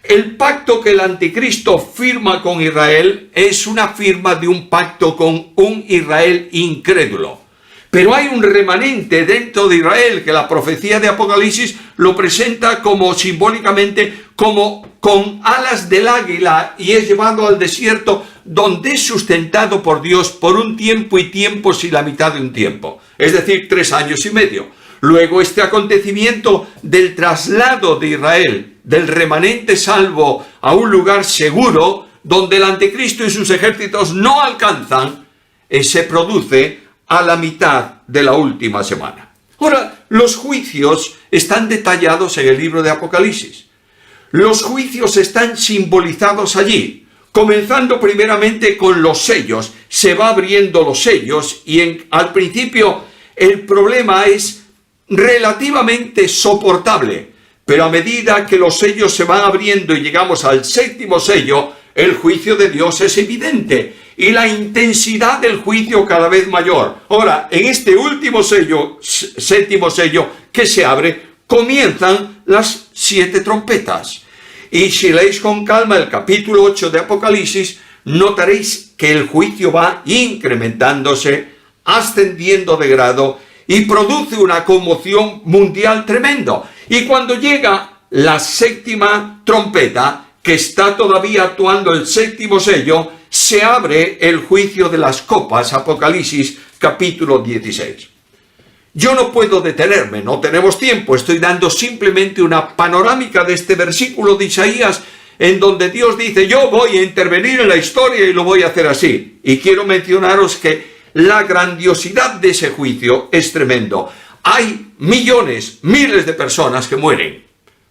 El pacto que el anticristo firma con Israel es una firma de un pacto con un Israel incrédulo. Pero hay un remanente dentro de Israel que la profecía de Apocalipsis lo presenta como simbólicamente como con alas del águila y es llevado al desierto donde es sustentado por Dios por un tiempo y tiempos y la mitad de un tiempo. Es decir, 3 años y medio. Luego este acontecimiento del traslado de Israel, del remanente salvo a un lugar seguro donde el anticristo y sus ejércitos no alcanzan, se produce a la mitad de la última semana. Ahora, los juicios están detallados en el libro de Apocalipsis. Los juicios están simbolizados allí, comenzando primeramente con los sellos. Se va abriendo los sellos y al principio el problema es relativamente soportable, pero a medida que los sellos se van abriendo y llegamos al 7º sello, el juicio de Dios es evidente y la intensidad del juicio cada vez mayor. Ahora, en este último sello, 7º sello que se abre, comienzan las 7 trompetas. Y si leéis con calma el capítulo 8 de Apocalipsis, notaréis que el juicio va incrementándose, ascendiendo de grado y produce una conmoción mundial tremendo. Y cuando llega la 7ª trompeta, que está todavía actuando el 7º sello, se abre el juicio de las copas, Apocalipsis capítulo 16. Yo no puedo detenerme, no tenemos tiempo, estoy dando simplemente una panorámica de este versículo de Isaías en donde Dios dice: yo voy a intervenir en la historia y lo voy a hacer así. Y quiero mencionaros que la grandiosidad de ese juicio es tremendo. Hay millones, miles de personas que mueren,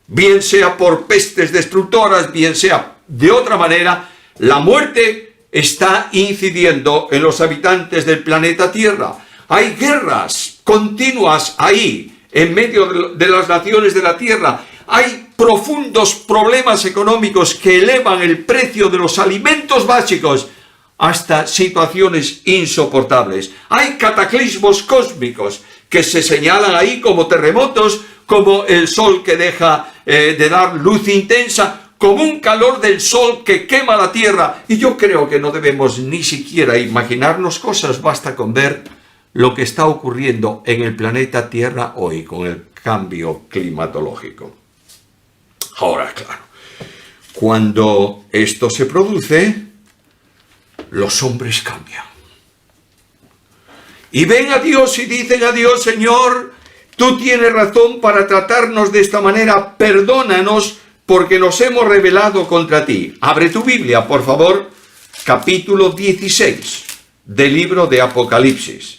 bien sea por pestes destructoras, bien sea de otra manera. La muerte está incidiendo en los habitantes del planeta Tierra. Hay guerras continuas ahí, en medio de las naciones de la Tierra. Hay profundos problemas económicos que elevan el precio de los alimentos básicos hasta situaciones insoportables. Hay cataclismos cósmicos que se señalan ahí como terremotos, como el sol que deja de dar luz intensa, como un calor del sol que quema la tierra. Y yo creo que no debemos ni siquiera imaginarnos cosas, basta con ver lo que está ocurriendo en el planeta Tierra hoy con el cambio climatológico. Ahora, claro, cuando esto se produce, los hombres cambian. Y ven a Dios y dicen a Dios: Señor, tú tienes razón para tratarnos de esta manera, perdónanos porque nos hemos rebelado contra ti. Abre tu Biblia, por favor, capítulo 16 del libro de Apocalipsis.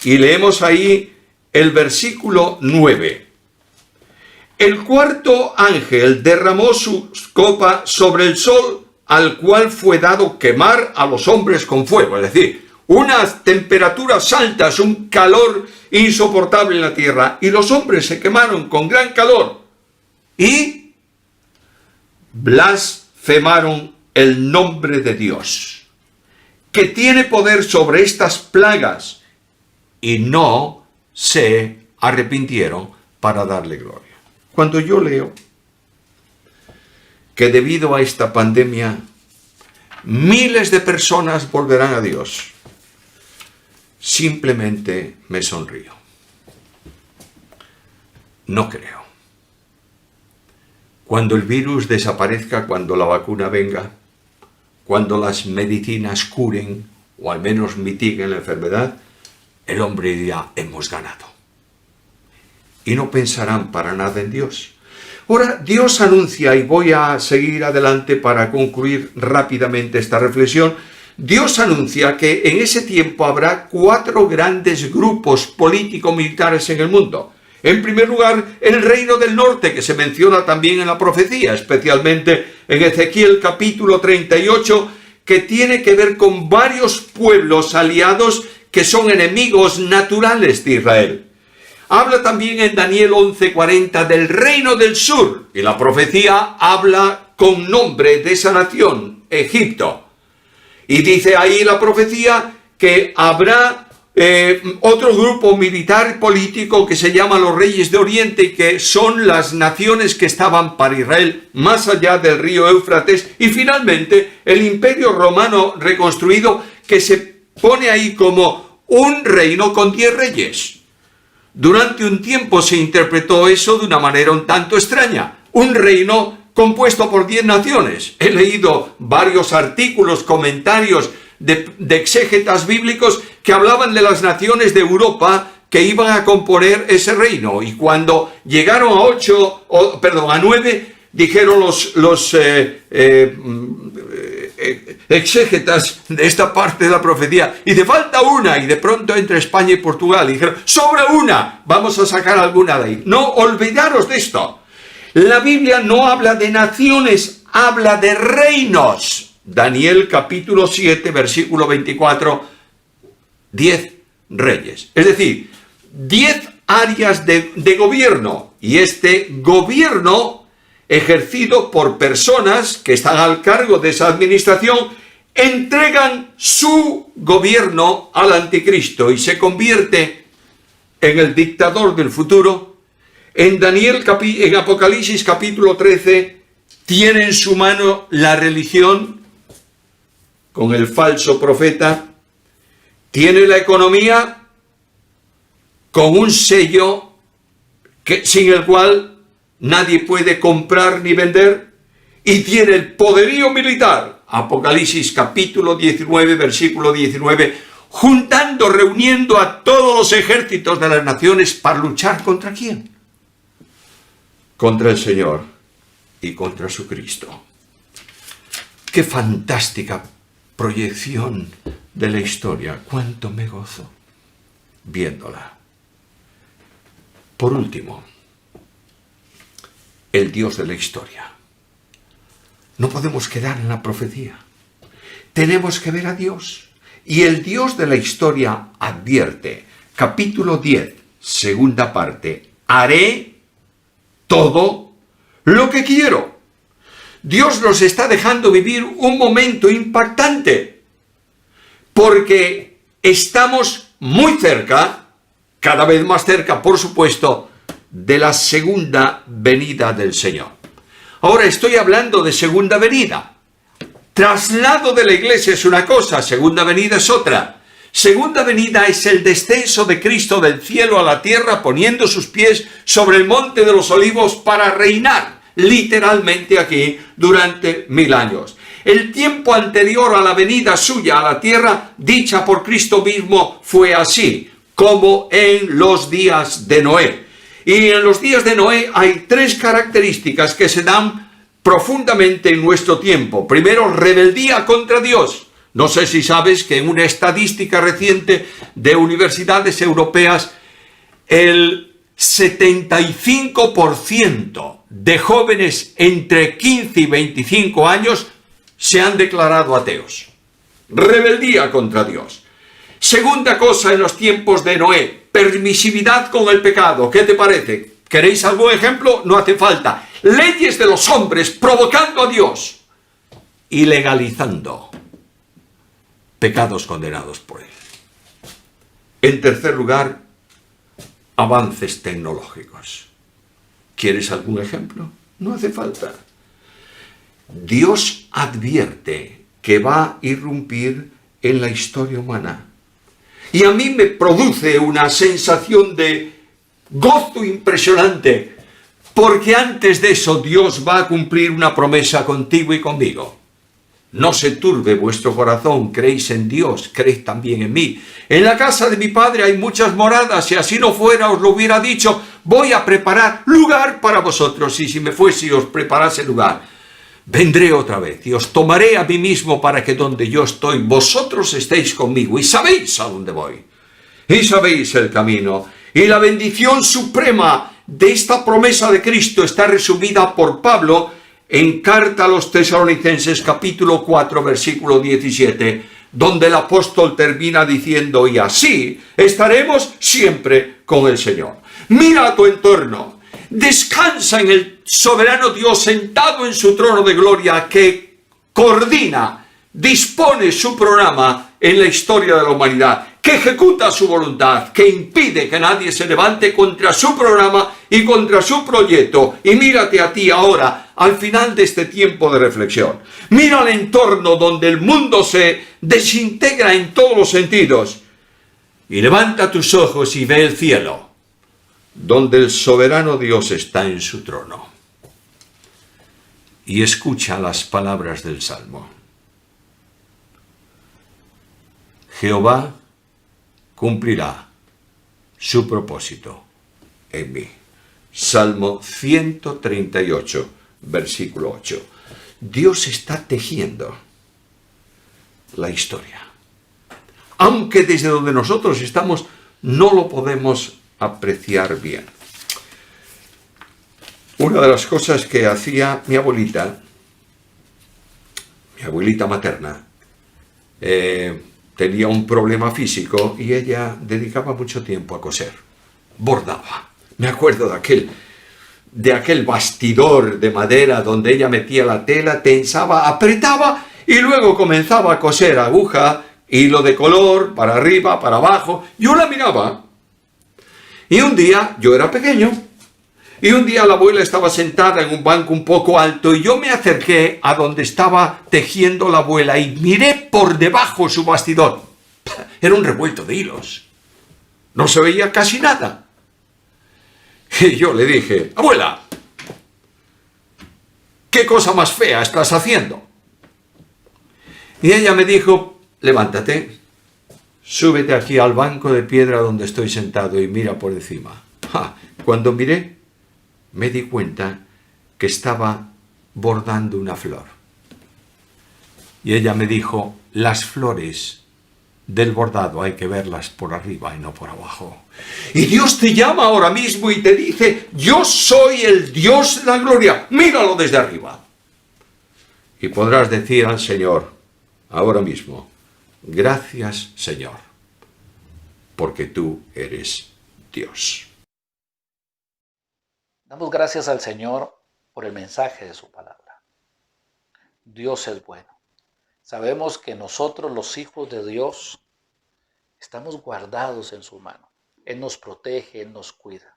Y leemos ahí el versículo 9. El 4º ángel derramó su copa sobre el sol, al cual fue dado quemar a los hombres con fuego. Es decir, unas temperaturas altas, un calor insoportable en la tierra. Y los hombres se quemaron con gran calor. Y blasfemaron el nombre de Dios, que tiene poder sobre estas plagas, y no se arrepintieron para darle gloria. Cuando yo leo que debido a esta pandemia miles de personas volverán a Dios, simplemente me sonrío. No creo. Cuando el virus desaparezca, cuando la vacuna venga, cuando las medicinas curen o al menos mitiguen la enfermedad, el hombre dirá, hemos ganado. Y no pensarán para nada en Dios. Ahora, Dios anuncia, y voy a seguir adelante para concluir rápidamente esta reflexión, Dios anuncia que en ese tiempo habrá 4 grandes grupos político-militares en el mundo. En primer lugar, el reino del norte, que se menciona también en la profecía, especialmente en Ezequiel capítulo 38, que tiene que ver con varios pueblos aliados que son enemigos naturales de Israel. Habla también en Daniel 11:40 del reino del sur, y la profecía habla con nombre de esa nación, Egipto. Y dice ahí la profecía que habrá otro grupo militar político que se llama los reyes de Oriente, y que son las naciones que estaban para Israel más allá del río Éufrates, y finalmente el imperio romano reconstruido, que se pone ahí como un reino con 10 reyes. Durante un tiempo se interpretó eso de una manera un tanto extraña, un reino compuesto por 10 naciones. He leído varios artículos, comentarios de exégetas bíblicos que hablaban de las naciones de Europa que iban a componer ese reino, y cuando llegaron a 9, dijeron los exégetas de esta parte de la profecía, y de falta una, y de pronto entre España y Portugal, y dijeron, sobra una, vamos a sacar alguna de ahí. No, olvidaros de esto. La Biblia no habla de naciones, habla de reinos. Daniel capítulo 7, versículo 24, 10 reyes. Es decir, 10 áreas de gobierno, y este gobierno ejercido por personas que están al cargo de esa administración, entregan su gobierno al anticristo y se convierte en el dictador del futuro. En Apocalipsis capítulo 13, tiene en su mano la religión con el falso profeta, tiene la economía con un sello sin el cual nadie puede comprar ni vender, y tiene el poderío militar, Apocalipsis capítulo 19, versículo 19, reuniendo a todos los ejércitos de las naciones para luchar ¿contra quién? Contra el Señor y contra su Cristo. ¡Qué fantástica proyección de la historia! ¡Cuánto me gozo viéndola! Por último, el Dios de la historia. No podemos quedar en la profecía. Tenemos que ver a Dios. Y el Dios de la historia advierte, capítulo 10, segunda parte, haré todo lo que quiero. Dios nos está dejando vivir un momento impactante, porque estamos muy cerca, cada vez más cerca, por supuesto, de la segunda venida del Señor. Ahora estoy hablando de segunda venida. Traslado de la iglesia es una cosa, segunda venida es otra. Segunda venida es el descenso de Cristo del cielo a la tierra, poniendo sus pies sobre el monte de los olivos para reinar, literalmente aquí, durante 1000 años. El tiempo anterior a la venida suya a la tierra, dicha por Cristo mismo, fue así, como en los días de Noé. Y en los días de Noé hay 3 características que se dan profundamente en nuestro tiempo. Primero, rebeldía contra Dios. No sé si sabes que en una estadística reciente de universidades europeas, el 75% de jóvenes entre 15 y 25 años se han declarado ateos. Rebeldía contra Dios. Segunda cosa en los tiempos de Noé, permisividad con el pecado. ¿Qué te parece? ¿Queréis algún ejemplo? No hace falta. Leyes de los hombres provocando a Dios y legalizando pecados condenados por él. En tercer lugar, avances tecnológicos. ¿Quieres algún ejemplo? No hace falta. Dios advierte que va a irrumpir en la historia humana. Y a mí me produce una sensación de gozo impresionante, porque antes de eso Dios va a cumplir una promesa contigo y conmigo. No se turbe vuestro corazón, creéis en Dios, creed también en mí. En la casa de mi Padre hay muchas moradas, si así no fuera os lo hubiera dicho, voy a preparar lugar para vosotros, y si me fuese y os preparase lugar, vendré otra vez y os tomaré a mí mismo para que donde yo estoy, vosotros estéis conmigo y sabéis a dónde voy. Y sabéis el camino. Y la bendición suprema de esta promesa de Cristo está resumida por Pablo en Carta a los Tesalonicenses capítulo 4 versículo 17, donde el apóstol termina diciendo, y así estaremos siempre con el Señor. Mira a tu entorno, descansa en el soberano Dios sentado en su trono de gloria que coordina, dispone su programa en la historia de la humanidad, que ejecuta su voluntad, que impide que nadie se levante contra su programa y contra su proyecto. Y mírate a ti ahora, al final de este tiempo de reflexión. Mira el entorno donde el mundo se desintegra en todos los sentidos. Y levanta tus ojos y ve el cielo, donde el soberano Dios está en su trono. Y escucha las palabras del Salmo. Jehová cumplirá su propósito en mí. Salmo 138, versículo 8. Dios está tejiendo la historia. Aunque desde donde nosotros estamos no lo podemos apreciar bien. Una de las cosas que hacía mi abuelita materna, tenía un problema físico y ella dedicaba mucho tiempo a coser, bordaba. Me acuerdo de aquel bastidor de madera donde ella metía la tela, tensaba, apretaba y luego comenzaba a coser aguja, hilo de color, para arriba, para abajo. Yo la miraba y un día, yo era pequeño, y un día la abuela estaba sentada en un banco un poco alto y yo me acerqué a donde estaba tejiendo la abuela y miré por debajo su bastidor. Era un revuelto de hilos. No se veía casi nada. Y yo le dije, abuela, ¿qué cosa más fea estás haciendo? Y ella me dijo, levántate, súbete aquí al banco de piedra donde estoy sentado y mira por encima. Cuando miré, me di cuenta que estaba bordando una flor. Y ella me dijo, las flores del bordado hay que verlas por arriba y no por abajo. Y Dios te llama ahora mismo y te dice, yo soy el Dios de la gloria, míralo desde arriba. Y podrás decir al Señor, ahora mismo, gracias Señor, porque tú eres Dios. Damos gracias al Señor por el mensaje de su palabra. Dios es bueno. Sabemos que nosotros, los hijos de Dios, estamos guardados en su mano. Él nos protege, Él nos cuida.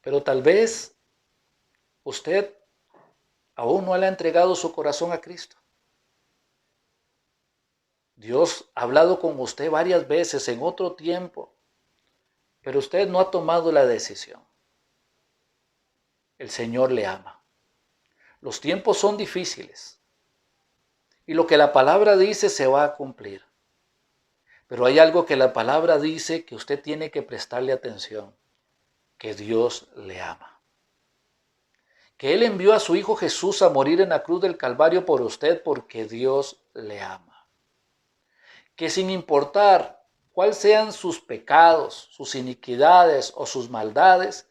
Pero tal vez usted aún no le ha entregado su corazón a Cristo. Dios ha hablado con usted varias veces en otro tiempo, pero usted no ha tomado la decisión. El Señor le ama. Los tiempos son difíciles y lo que la palabra dice se va a cumplir. Pero hay algo que la palabra dice que usted tiene que prestarle atención, que Dios le ama. Que Él envió a su Hijo Jesús a morir en la cruz del Calvario por usted porque Dios le ama. Que sin importar cuáles sean sus pecados, sus iniquidades o sus maldades,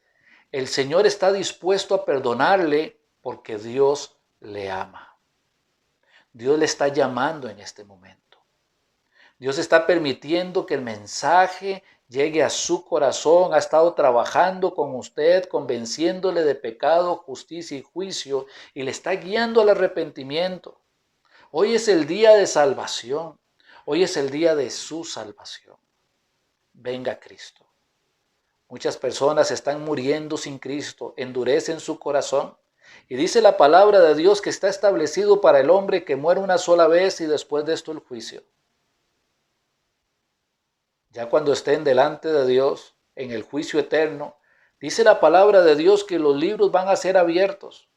el Señor está dispuesto a perdonarle porque Dios le ama. Dios le está llamando en este momento. Dios está permitiendo que el mensaje llegue a su corazón. Ha estado trabajando con usted, convenciéndole de pecado, justicia y juicio, y le está guiando al arrepentimiento. Hoy es el día de salvación. Hoy es el día de su salvación. Venga a Cristo. Muchas personas están muriendo sin Cristo, endurecen su corazón. Y dice la palabra de Dios que está establecido para el hombre que muere una sola vez y después de esto el juicio. Ya cuando estén delante de Dios en el juicio eterno, dice la palabra de Dios que los libros van a ser abiertos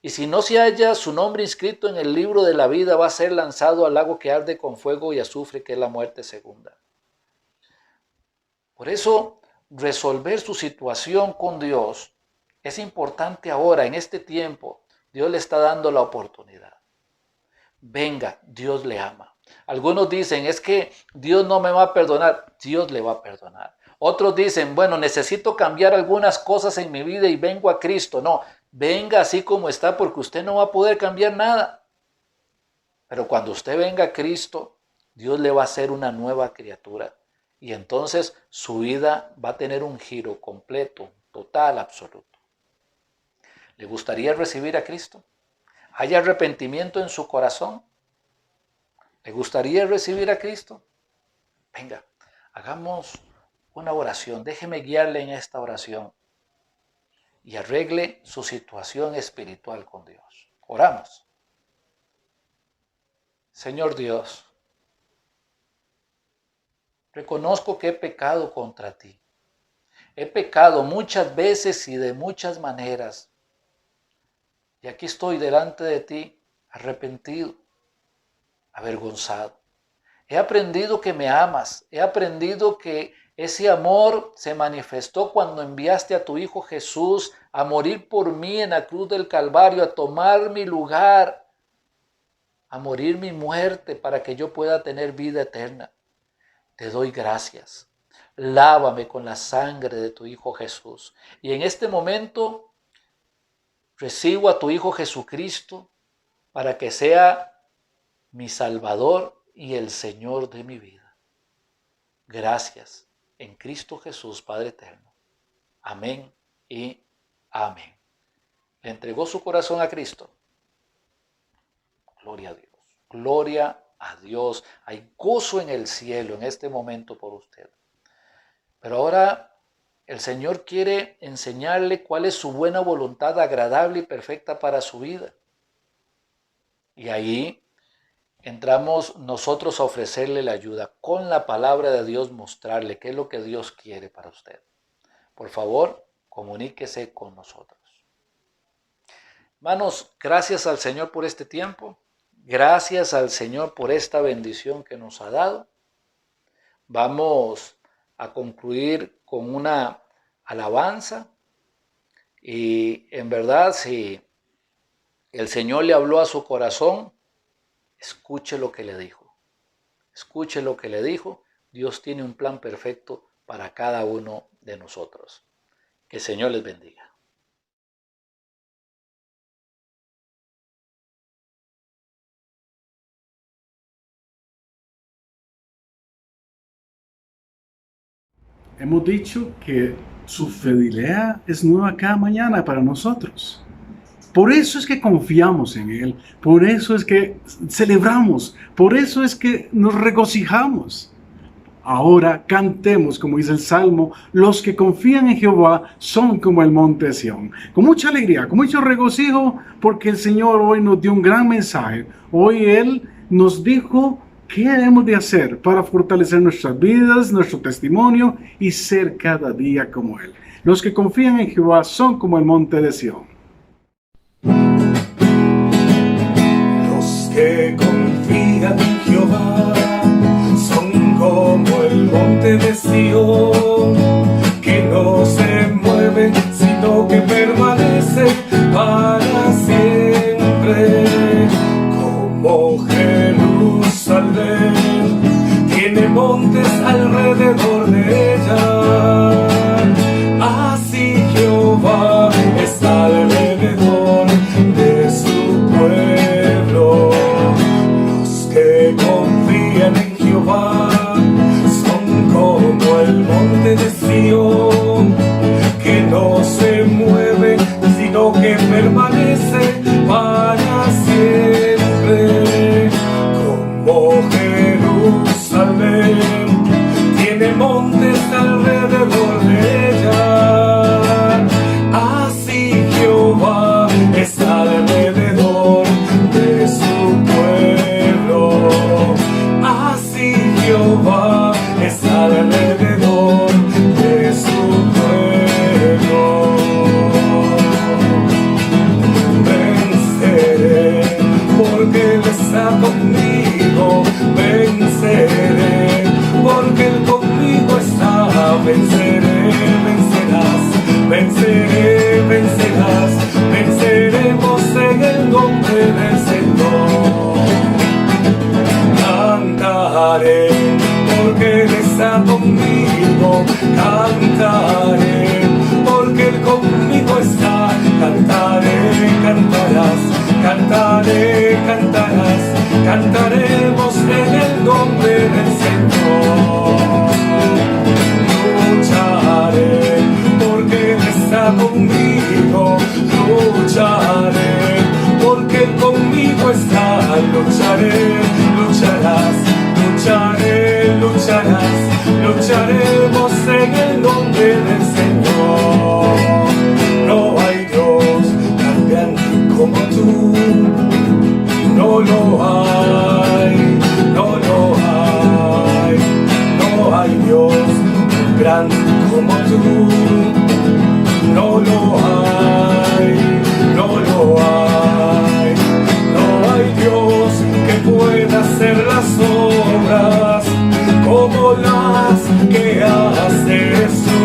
Y si no se halla su nombre inscrito en el libro de la vida, va a ser lanzado al lago que arde con fuego y azufre, que es la muerte segunda. Por eso, resolver su situación con Dios es importante ahora, en este tiempo. Dios le está dando la oportunidad. Venga, Dios le ama. Algunos dicen, es que Dios no me va a perdonar. Dios le va a perdonar. Otros dicen, bueno, necesito cambiar algunas cosas en mi vida y vengo a Cristo. No, venga así como está, porque usted no va a poder cambiar nada. Pero cuando usted venga a Cristo, Dios le va a hacer una nueva criatura. Y entonces su vida va a tener un giro completo, total, absoluto. ¿Le gustaría recibir a Cristo? ¿Hay arrepentimiento en su corazón? ¿Le gustaría recibir a Cristo? Venga, hagamos una oración. Déjeme guiarle en esta oración y arregle su situación espiritual con Dios. Oramos. Señor Dios, reconozco que he pecado contra ti. He pecado muchas veces y de muchas maneras. Y aquí estoy delante de ti, arrepentido, avergonzado. He aprendido que me amas. He aprendido que ese amor se manifestó cuando enviaste a tu Hijo Jesús a morir por mí en la cruz del Calvario, a tomar mi lugar, a morir mi muerte para que yo pueda tener vida eterna. Te doy gracias. Lávame con la sangre de tu Hijo Jesús. Y en este momento recibo a tu Hijo Jesucristo para que sea mi Salvador y el Señor de mi vida. Gracias en Cristo Jesús, Padre eterno. Amén y amén. ¿Le entregó su corazón a Cristo? Gloria a Dios. Gloria a Dios. Hay gozo en el cielo en este momento por usted. Pero ahora el Señor quiere enseñarle cuál es su buena voluntad agradable y perfecta para su vida. Y ahí entramos nosotros a ofrecerle la ayuda, con la palabra de Dios mostrarle qué es lo que Dios quiere para usted. Por favor, comuníquese con nosotros. Hermanos, gracias al Señor por este tiempo. Gracias al Señor por esta bendición que nos ha dado. Vamos a concluir con una alabanza. Y en verdad, si el Señor le habló a su corazón, escuche lo que le dijo. Escuche lo que le dijo. Dios tiene un plan perfecto para cada uno de nosotros. Que el Señor les bendiga. Hemos dicho que su fidelidad es nueva cada mañana para nosotros. Por eso es que confiamos en Él, por eso es que celebramos, por eso es que nos regocijamos. Ahora cantemos, como dice el Salmo, los que confían en Jehová son como el monte Sión. Con mucha alegría, con mucho regocijo, porque el Señor hoy nos dio un gran mensaje. Hoy Él nos dijo qué debemos de hacer para fortalecer nuestras vidas, nuestro testimonio y ser cada día como Él. Los que confían en Jehová son como el monte de Sión. Los que confían en Jehová son como el monte de Sión, que no se mueve, sino que permanece para siempre. Como Jerusalén tiene montes alrededor de ella, así Jehová está de está conmigo, venceré, porque Él conmigo está, venceré, vencerás, venceré, vencerás, venceremos en el nombre del Señor. Cantaré, porque Él está conmigo, cantaré, porque Él conmigo está, cantaré, cantarás, cantaré, cantarás, cantaremos en el nombre del Señor. Lucharé, porque Él está conmigo, lucharé, porque Él conmigo está, lucharé, lucharás, lucharé, lucharás, lucharemos en el nombre del Señor. No hay Dios tan grande como tú, no lo hay, no lo hay, no hay Dios tan grande como tú, no lo hay, no lo hay, no hay Dios que pueda hacer las obras como las que haces tú.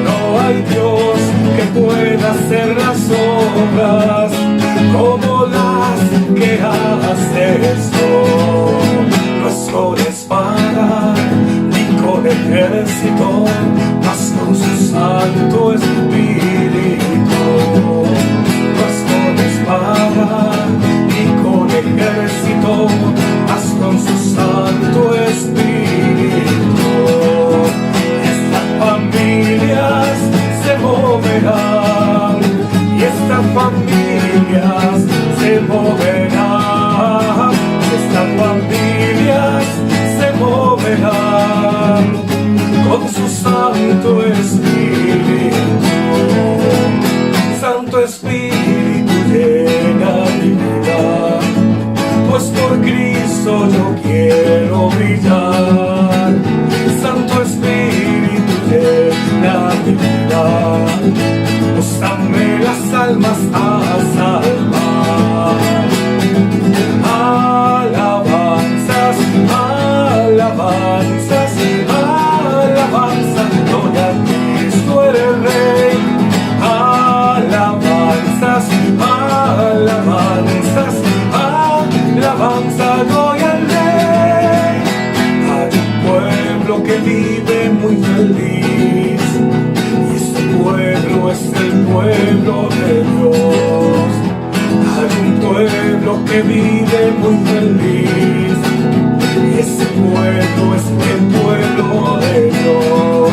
No hay Dios que pueda hacer las obras como las que haces tú. No es con espada ni con ejército, mas con su Santo Espíritu. No es con espada ni con ejército, mas con su Santo Espíritu. Estas familias se moverán, y estas familias se moverán, estas familias se moverán con su Santo Espíritu. Santo Espíritu llena mi vida, pues por Cristo yo quiero brillar. Santo Espíritu llena mi vida, pues dame las almas a salvar. Alabanzas, alabanzas, alabanzas, gloria a Cristo eres Rey. Alabanzas, alabanzas, alabanza, gloria al Rey. Hay un pueblo que vive muy feliz, y este pueblo es el pueblo de Dios. Hay un pueblo que vive muy feliz, y ese pueblo es el pueblo de Dios.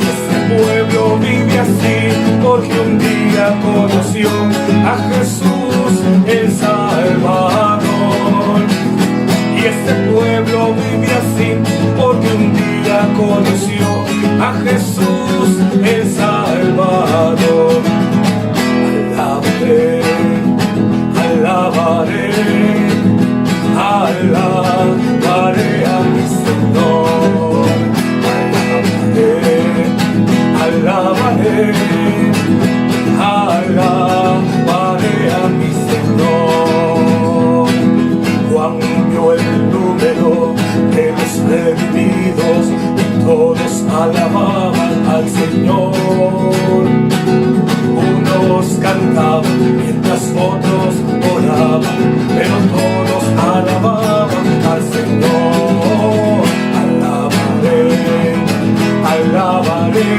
Y ese pueblo vive así porque un día conoció a Jesús el Salvador. Y ese pueblo vive así porque un día conoció a Jesús el Salvador. Alabaré, alabaré, alabaré a mi Señor. Alabaré, alabaré, alabaré a mi Señor. Juan vio el número de los redimidos y todos alababan al Señor. Unos cantaban mientras otros oraban, pero todos alababan al Señor. Alabaré, alabaré,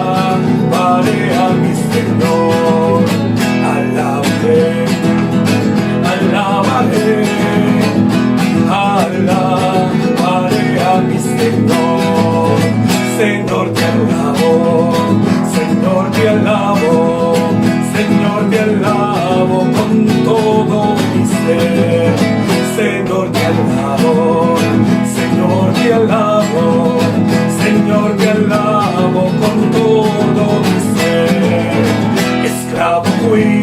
alabaré a mi Señor. Alabaré, alabaré, alabaré a mi Señor. Señor, te alabo, Señor, te alabo, Señor, te alabo con todo mi ser. Señor, te alabo, Señor, te alabo, Señor, te alabo con todo mi ser. Esclavo fui,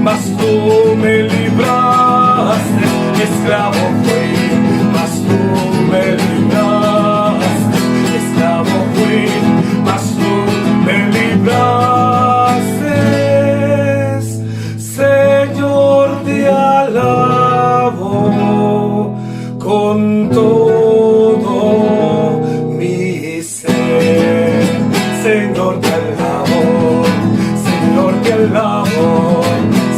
mas tú me libraste. Esclavo fui, mas tú me libraste. Esclavo fui, mas tú me libraste. Señor, alabo,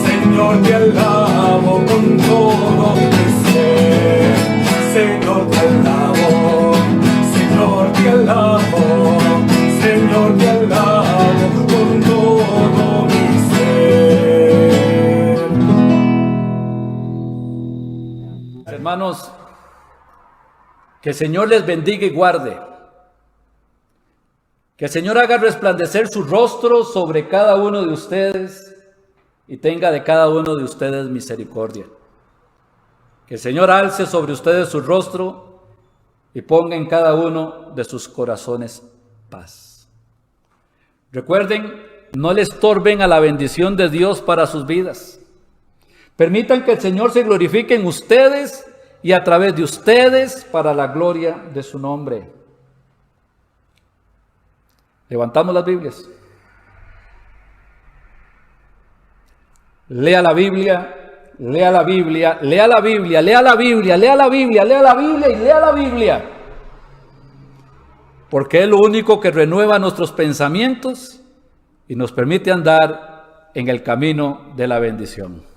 Señor, te alabo con todo mi ser. Señor, te alabo, Señor, te alabo, Señor, te alabo con todo mi ser. Hermanos, que el Señor les bendiga y guarde. Que el Señor haga resplandecer su rostro sobre cada uno de ustedes y tenga de cada uno de ustedes misericordia. Que el Señor alce sobre ustedes su rostro y ponga en cada uno de sus corazones paz. Recuerden, no le estorben a la bendición de Dios para sus vidas. Permitan que el Señor se glorifique en ustedes y a través de ustedes para la gloria de su nombre. Levantamos las Biblias. Lea la Biblia, lea la Biblia, lea la Biblia, lea la Biblia, lea la Biblia, lea la Biblia y lea la Biblia. Porque es lo único que renueva nuestros pensamientos y nos permite andar en el camino de la bendición.